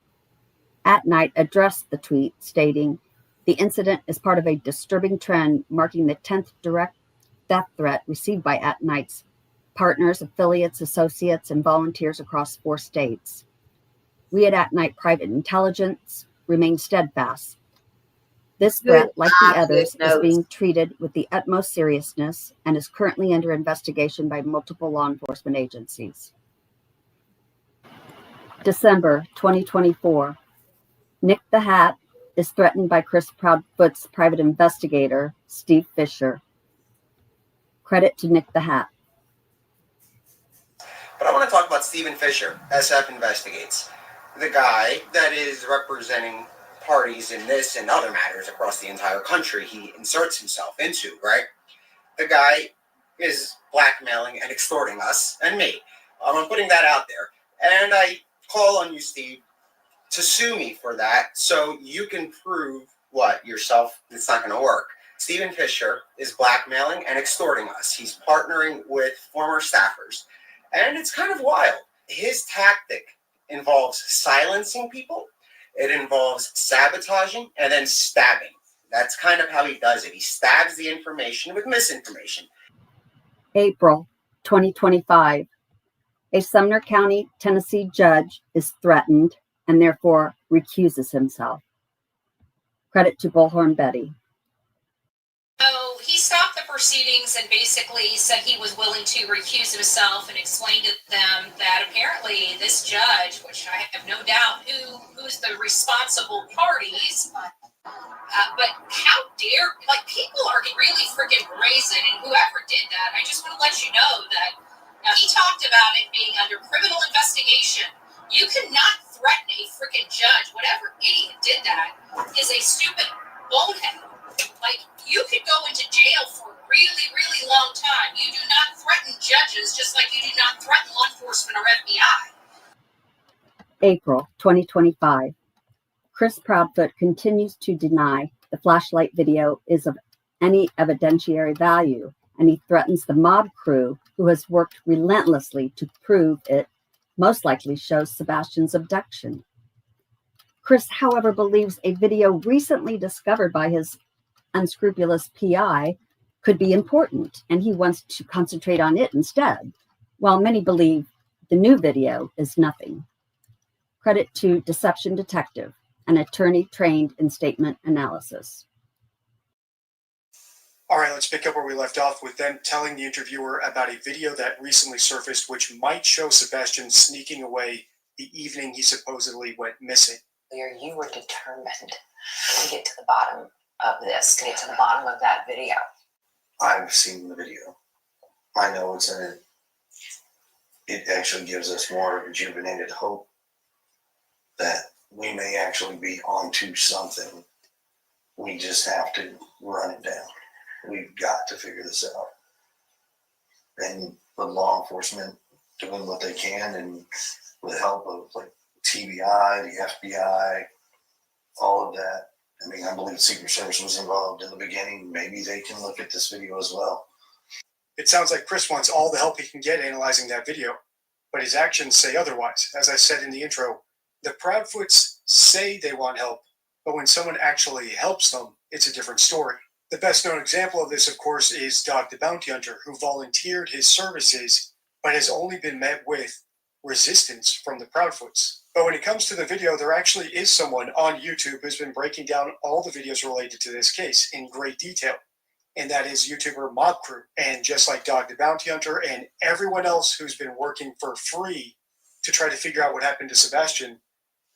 At Night addressed the tweet, stating, "The incident is part of a disturbing trend marking the 10th direct death threat received by At Night's partners, affiliates, associates, and volunteers across 4 states. We at Night Private Intelligence remain steadfast. This threat, like the others, is being treated with the utmost seriousness and is currently under investigation by multiple law enforcement agencies." December 2024. Nick the Hat is threatened by Chris Proudfoot's private investigator, Steve Fisher. Credit to Nick the Hat. But I want to talk about Stephen Fisher, SF Investigates, the guy that is representing parties in this and other matters across the entire country he inserts himself into, right? The guy is blackmailing and extorting us and me. I'm putting that out there. And I call on you, Steve, to sue me for that so you can prove what yourself. It's not going to work. Stephen Fisher is blackmailing and extorting us. He's partnering with former staffers. And it's kind of wild. His tactic involves silencing people. It involves sabotaging and then stabbing. That's kind of how he does it. He stabs the information with misinformation. April 2025. A Sumner County, Tennessee judge is threatened and therefore recuses himself. Credit to Bullhorn Betty. So he stopped the proceedings and basically said he was willing to recuse himself and explained to them that apparently this judge, which I have no doubt who's the responsible parties, but how dare, people are really freaking brazen, and whoever did that, I just want to let you know that he talked about it being under criminal investigation. You cannot threaten a freaking judge. Whatever idiot did that is a stupid bonehead. You could go into jail for a really, really long time. You do not threaten judges just like you do not threaten law enforcement or FBI. April 2025. Chris Proudfoot continues to deny the flashlight video is of any evidentiary value, and he threatens the mob crew who has worked relentlessly to prove it most likely shows Sebastian's abduction. Chris, however, believes a video recently discovered by his unscrupulous PI could be important, and he wants to concentrate on it instead, while many believe the new video is nothing. Credit to Deception Detective, an attorney trained in statement analysis. All right, let's pick up where we left off with them telling the interviewer about a video that recently surfaced which might show Sebastian sneaking away the evening he supposedly went missing. You were determined to get to the bottom of this, to get to the bottom of that video. I've seen the video. I know what's in it. It actually gives us more rejuvenated hope that we may actually be onto something. We just have to run it down. We've got to figure this out. And the law enforcement doing what they can, and with the help of like TBI, the FBI, all of that. I mean, I believe Secret Service was involved in the beginning. Maybe they can look at this video as well. It sounds like Chris wants all the help he can get analyzing that video, but his actions say otherwise. As I said in the intro, the Proudfoots say they want help, but when someone actually helps them, it's a different story. The best known example of this, of course, is Dog the Bounty Hunter, who volunteered his services, but has only been met with resistance from the Proudfoots. But when it comes to the video, there actually is someone on YouTube who's been breaking down all the videos related to this case in great detail, and that is YouTuber Mob Crew. And just like Dog the Bounty Hunter and everyone else who's been working for free to try to figure out what happened to Sebastian,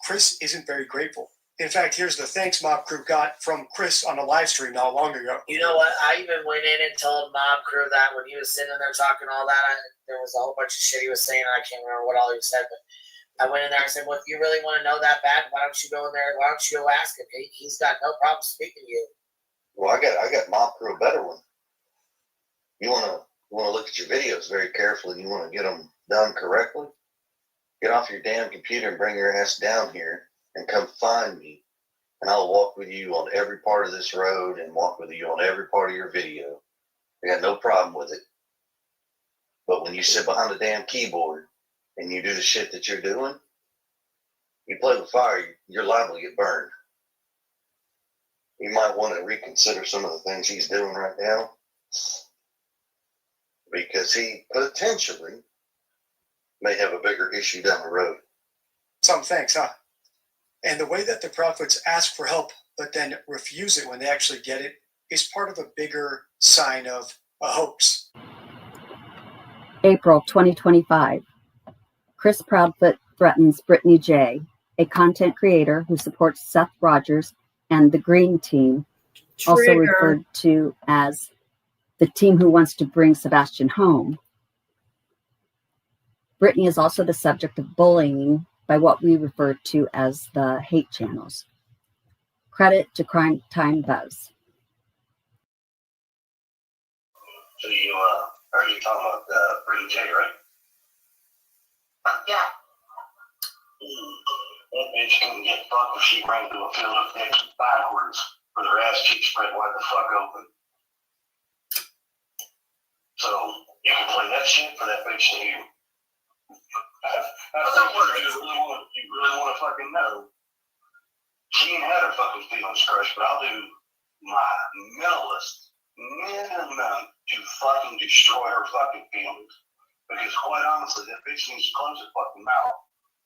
Chris isn't very grateful. In fact, here's the thanks Mob Crew got from Chris on a live stream not long ago. You know what? I even went in and told Mob Crew that when he was sitting there talking all that, there was a whole bunch of shit he was saying. I can't remember what all he said, but I went in there and said, well, if you really want to know that bad, why don't you go in there? Why don't you go ask him? He's got no problem speaking to you. Well, I got Mob Crew a better one. You want to look at your videos very carefully, and you want to get them done correctly? Get off your damn computer and bring your ass down here and come find me, and I'll walk with you on every part of this road and walk with you on every part of your video. I got no problem with it. But when you sit behind a damn keyboard and you do the shit that you're doing, you play with fire, you're liable to get burned. You might want to reconsider some of the things he's doing right now, because he potentially may have a bigger issue down the road. Some thanks, huh? And the way that the Proudfoots ask for help but then refuse it when they actually get it is part of a bigger sign of a hoax. April 2025. Chris Proudfoot threatens Brittany J., a content creator who supports Seth Rogers and the Green Team, also referred to as the team who wants to bring Sebastian home. Brittany is also the subject of bullying by what we refer to as the hate channels. Credit to Crime Time Buzz. So you heard you talking about Brittany J, right? Yeah. That bitch couldn't get fucked if she ran through a field of pigs backwards with her ass cheeks spread wide the fuck open. So you can play that shit for that bitch to hear. That's not what you really want to fucking know. She ain't had her fucking feelings crushed, but I'll do my minimum to fucking destroy her fucking feelings. Because quite honestly, that bitch needs to close her fucking mouth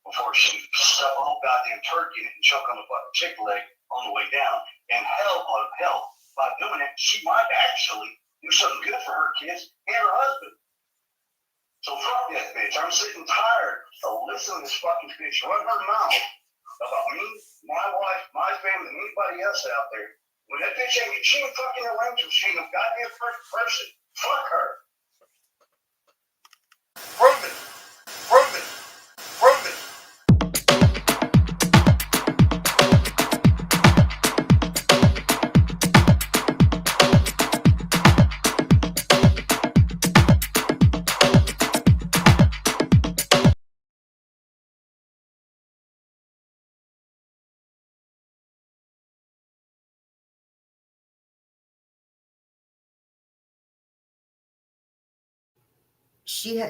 before she stuff a whole goddamn turkey in it and choke on the fucking chick leg on the way down. And hell, by doing it, she might actually do something good for her kids and her husband. So fuck that bitch. I'm sick and tired of listening to this fucking bitch run her mouth about me, my wife, my family, and anybody else out there. When that bitch she ain't fucking arranged, she ain't a goddamn perfect person. Fuck her. Prove it. Prove it. Prove it.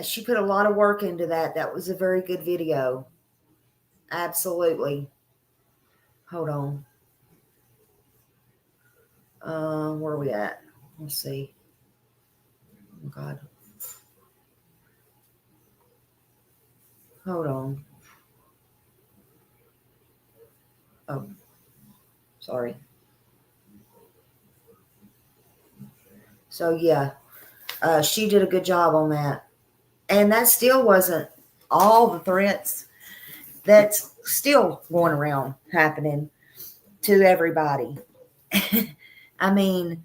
She put a lot of work into that. That was a very good video. Absolutely. Hold on. Where are we at? Let's see. Oh, God. Hold on. Oh, sorry. So, yeah, she did a good job on that. And that still wasn't all the threats that's still going around happening to everybody. I mean,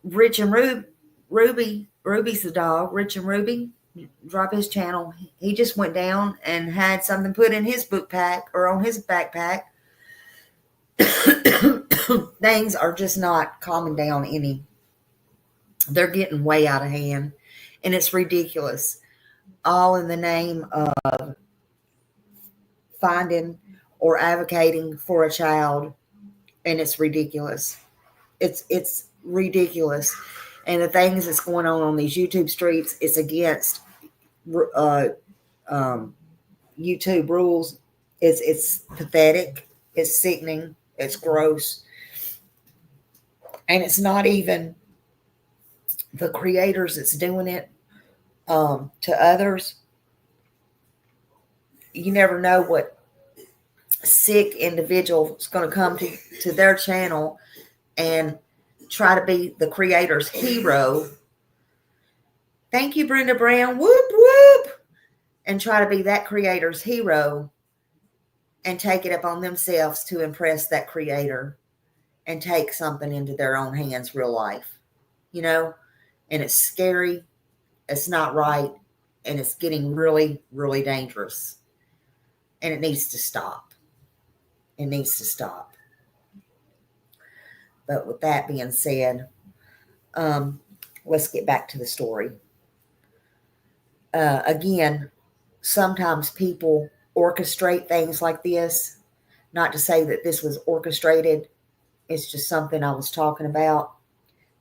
Rich and Ruby's the dog. Rich and Ruby, drop his channel. He just went down and had something put in his book pack or on his backpack. Things are just not calming down any. They're getting way out of hand, and it's ridiculous. All in the name of finding or advocating for a child, and it's ridiculous. It's ridiculous. And the things that's going on these YouTube streets, it's against YouTube rules. It's pathetic. It's sickening. It's gross. And it's not even the creators that's doing it to others. You never know what sick individual is going to come to their channel and try to be the creator's hero. Thank you, Brenda Brown. Whoop, whoop. And try to be that creator's hero and take it up on themselves to impress that creator and take something into their own hands, real life. You know? And it's scary. It's not right. And it's getting really, really dangerous. And it needs to stop. It needs to stop. But with that being said, let's get back to the story. Again, sometimes people orchestrate things like this. Not to say that this was orchestrated. It's just something I was talking about,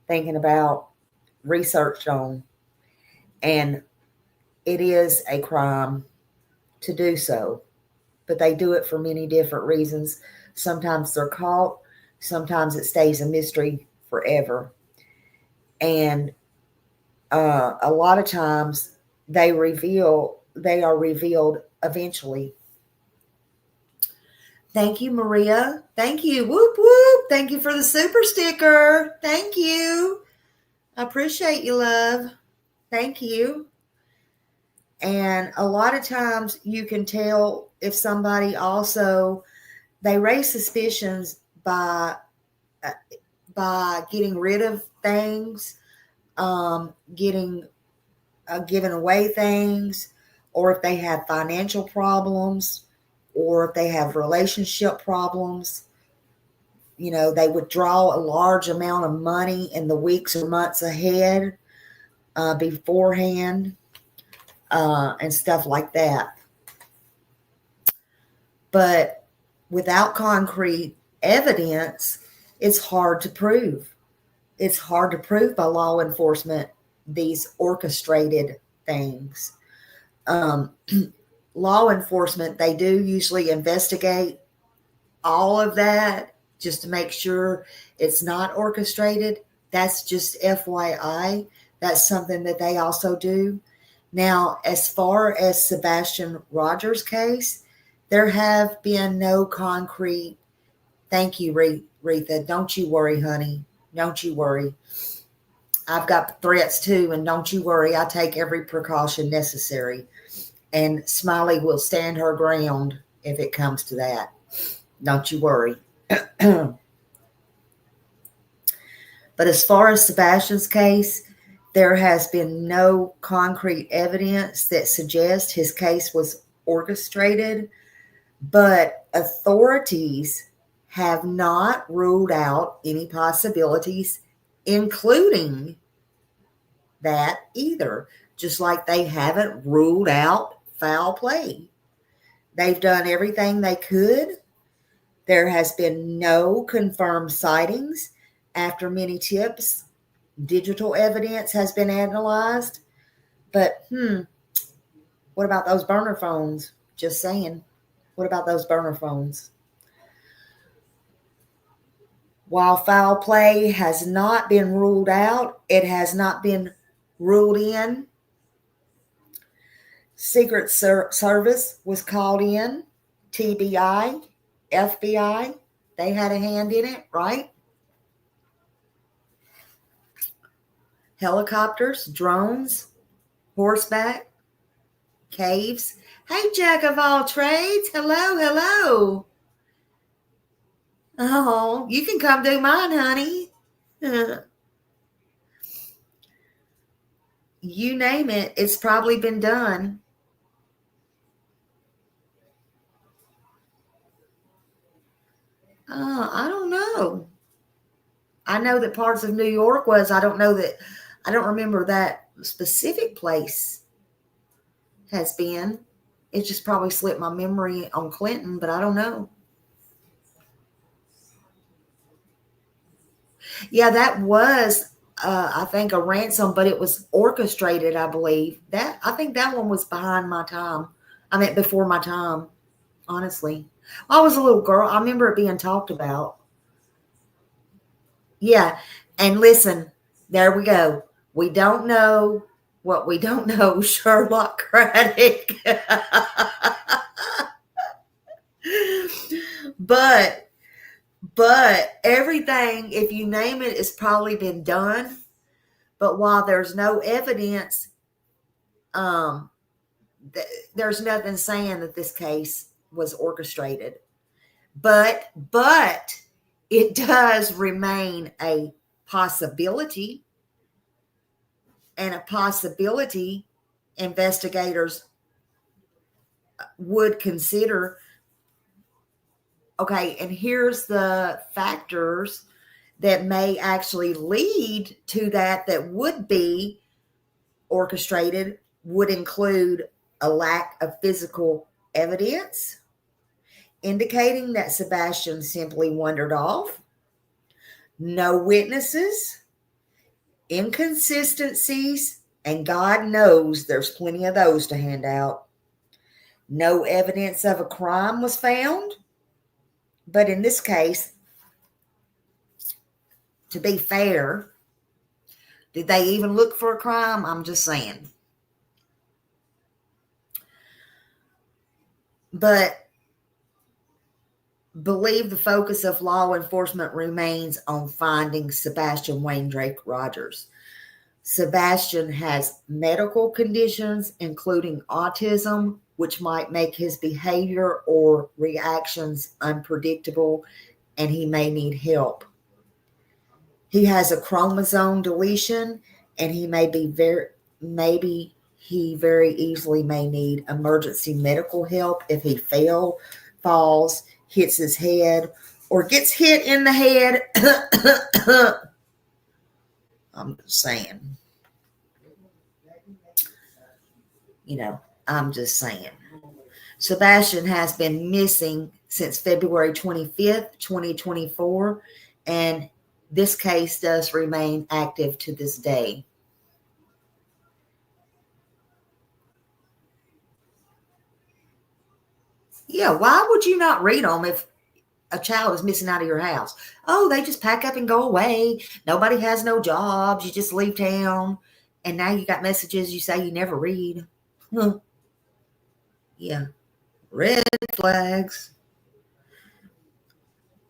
thinking about, researched on. And it is a crime to do so. But they do it for many different reasons. Sometimes they're caught. Sometimes it stays a mystery forever. And a lot of times they are revealed eventually. Thank you, Maria. Thank you. Whoop, whoop. Thank you for the super sticker. Thank you. I appreciate you, love. Thank you. And a lot of times you can tell if somebody also, they raise suspicions by getting rid of things, giving away things, or if they have financial problems, or if they have relationship problems. You know, they withdraw a large amount of money in the weeks or months ahead, beforehand, and stuff like that. But without concrete evidence, it's hard to prove. It's hard to prove by law enforcement, these orchestrated things. Law enforcement, they do usually investigate all of that just to make sure it's not orchestrated. That's just FYI. That's something that they also do. Now, as far as Sebastian Rogers' case, there have been no concrete. Thank you, Retha. Don't you worry, honey. Don't you worry. I've got threats too, and don't you worry. I take every precaution necessary. And Smiley will stand her ground if it comes to that. Don't you worry. But as far as Sebastian's case, there has been no concrete evidence that suggests his case was orchestrated, but authorities have not ruled out any possibilities, including that either, just like they haven't ruled out foul play. They've done everything they could. There has been no confirmed sightings. After many tips, digital evidence has been analyzed. But, what about those burner phones? Just saying. What about those burner phones? While foul play has not been ruled out, it has not been ruled in. Secret Service was called in, TBI, FBI, they had a hand in it, right? Helicopters, drones, horseback, caves. Hey, Jack of all trades. Hello, hello. Oh, you can come do mine, honey. You name it, it's probably been done. I don't know. I know that parts of New York was. I don't remember that specific place has been. It just probably slipped my memory on Clinton, but I don't know. Yeah, that was, I think, a ransom, but it was orchestrated, I believe. I think that one was behind my time. I mean, before my time, honestly. I was a little girl. I remember it being talked about. Yeah, and listen, there we go. We don't know what we don't know, Sherlock Craddock. but everything, if you name it, has probably been done. But while there's no evidence, there's nothing saying that this case was orchestrated. But it does remain a possibility, and a possibility investigators would consider. Okay, and here's the factors that may actually lead to that would be orchestrated, would include a lack of physical evidence indicating that Sebastian simply wandered off, no witnesses, inconsistencies, and God knows there's plenty of those to hand out. No evidence of a crime was found, but in this case, to be fair, did they even look for a crime? I'm just saying. But believe the focus of law enforcement remains on finding Sebastian Wayne Drake Rogers. Sebastian has medical conditions, including autism, which might make his behavior or reactions unpredictable, and he may need help. He has a chromosome deletion, and he very easily may need emergency medical help if he falls, hits his head, or gets hit in the head. I'm just saying. I'm just saying. Sebastian has been missing since February 25th, 2024, and this case does remain active to this day. Yeah, why would you not read them if a child is missing out of your house? Oh, they just pack up and go away. Nobody has no jobs. You just leave town. And now you got messages you say you never read. Huh. Yeah. Red flags.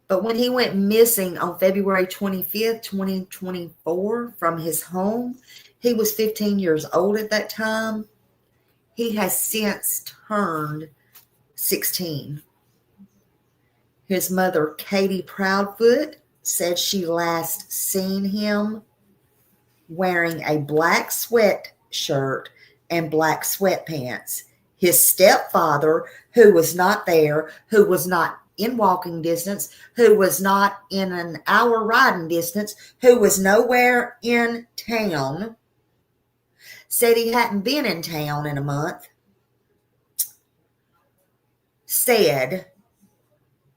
But when he went missing on February 25th, 2024 from his home, he was 15 years old at that time. He has since turned 16. His mother, Katie Proudfoot, said she last seen him wearing a black sweatshirt and black sweatpants. His stepfather, who was not there, who was not in walking distance, who was not in an hour riding distance, who was nowhere in town, said he hadn't been in town in a month, said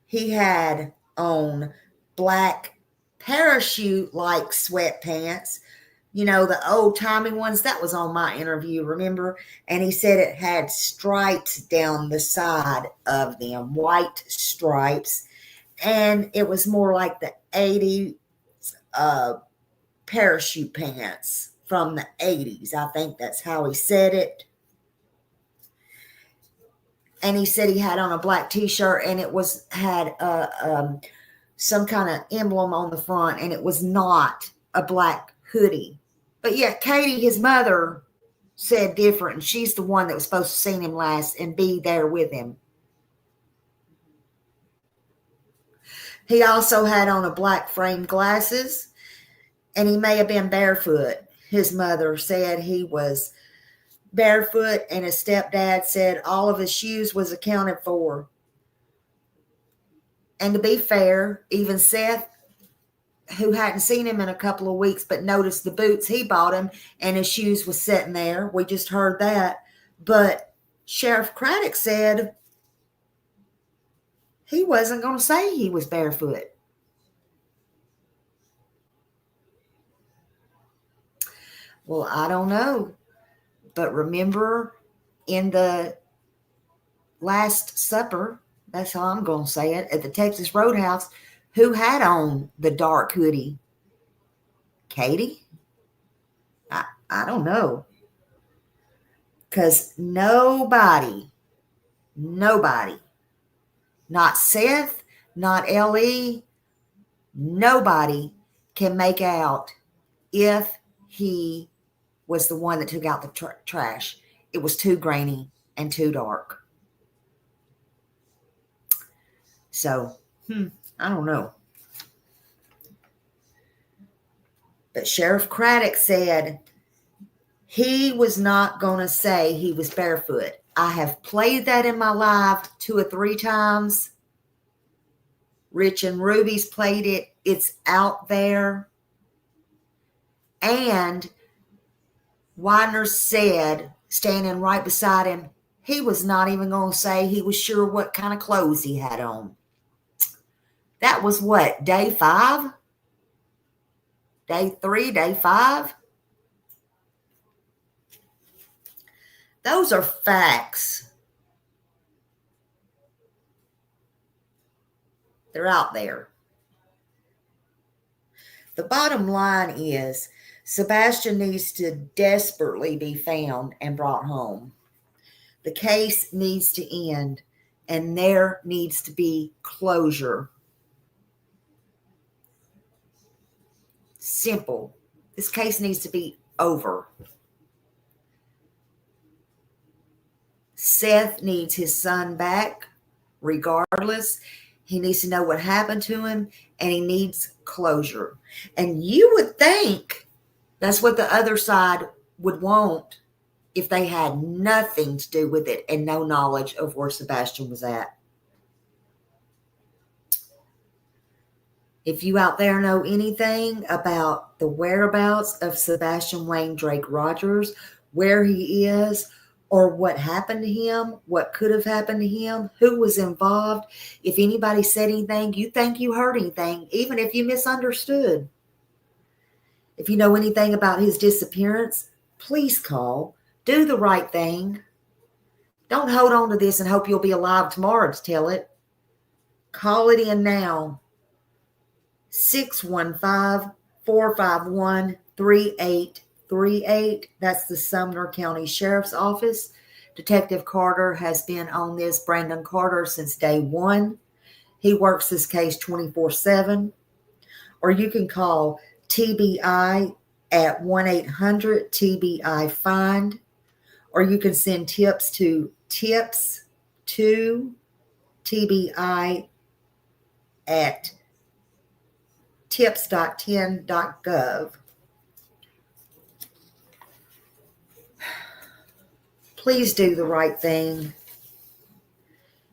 he had on black parachute-like sweatpants, the old-timey ones. That was on my interview, remember? And he said it had stripes down the side of them, white stripes. And it was more like the 80s parachute pants from the 80s. I think that's how he said it. And he said he had on a black t-shirt, and it had some kind of emblem on the front, and it was not a black hoodie. But yet Katie, his mother, said different, and she's the one that was supposed to see him last and be there with him. He also had on a black framed glasses, and he may have been barefoot. His mother said he was barefoot, and his stepdad said all of his shoes was accounted for. And to be fair, even Seth, who hadn't seen him in a couple of weeks but noticed the boots he bought him and his shoes was sitting there. We just heard that. But Sheriff Craddock said he wasn't going to say he was barefoot. Well, I don't know. But remember in the Last Supper, that's how I'm going to say it, at the Texas Roadhouse, who had on the dark hoodie? Katie? I don't know. Because nobody, not Seth, not L.E., nobody can make out if he was the one that took out the trash. It was too grainy and too dark. So, I don't know. But Sheriff Craddock said he was not going to say he was barefoot. I have played that in my live 2 or 3 times. Rich and Ruby's played it. It's out there. And Widener said, standing right beside him, he was not even going to say he was sure what kind of clothes he had on. That was what, day 5? Day 3, day 5? Those are facts. They're out there. The bottom line is Sebastian needs to desperately be found and brought home. The case needs to end, and there needs to be closure. Simple. This case needs to be over. Seth needs his son back, regardless. He needs to know what happened to him, and he needs closure. And you would think that's what the other side would want if they had nothing to do with it and no knowledge of where Sebastian was at. If you out there know anything about the whereabouts of Sebastian Wayne Drake Rogers, where he is, or what happened to him, what could have happened to him, who was involved, if anybody said anything, you think you heard anything, even if you misunderstood. If you know anything about his disappearance, please call. Do the right thing. Don't hold on to this and hope you'll be alive tomorrow to tell it. Call it in now. 615-451-3838. That's the Sumner County Sheriff's Office. Detective Carter has been on this, Brandon Carter, since day 1. He works this case 24/7. Or you can call TBI at 1-800-TBI-FIND. Or you can send tips to TBI at tips.10.gov. Please do the right thing.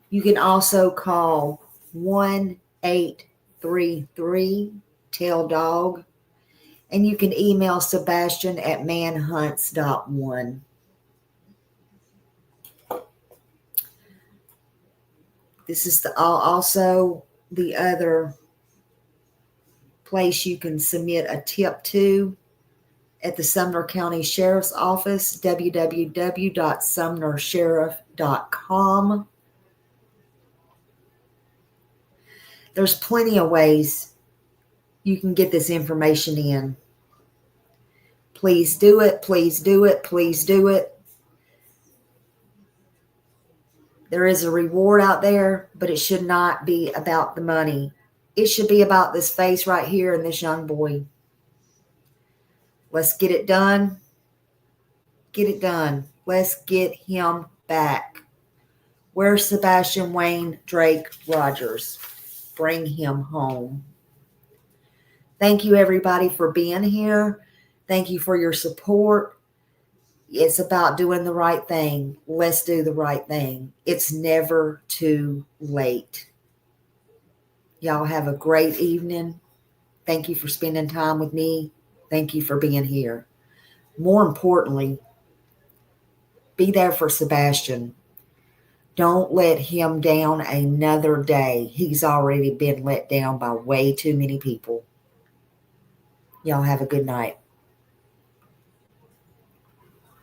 You can also call 1-833-TELL-DOG, and you can email Sebastian at manhunts.one. This is also the other place you can submit a tip to at the Sumner County Sheriff's Office, www.sumnersheriff.com. There's plenty of ways you can get this information in. Please do it. Please do it. Please do it. There is a reward out there, but it should not be about the money. It should be about this face right here and this young boy. Let's get it done. Get it done. Let's get him back. Where's Sebastian Wayne Drake Rogers? Bring him home. Thank you, everybody, for being here. Thank you for your support. It's about doing the right thing. Let's do the right thing. It's never too late. Y'all have a great evening. Thank you for spending time with me. Thank you for being here. More importantly, be there for Sebastian. Don't let him down another day. He's already been let down by way too many people. Y'all have a good night.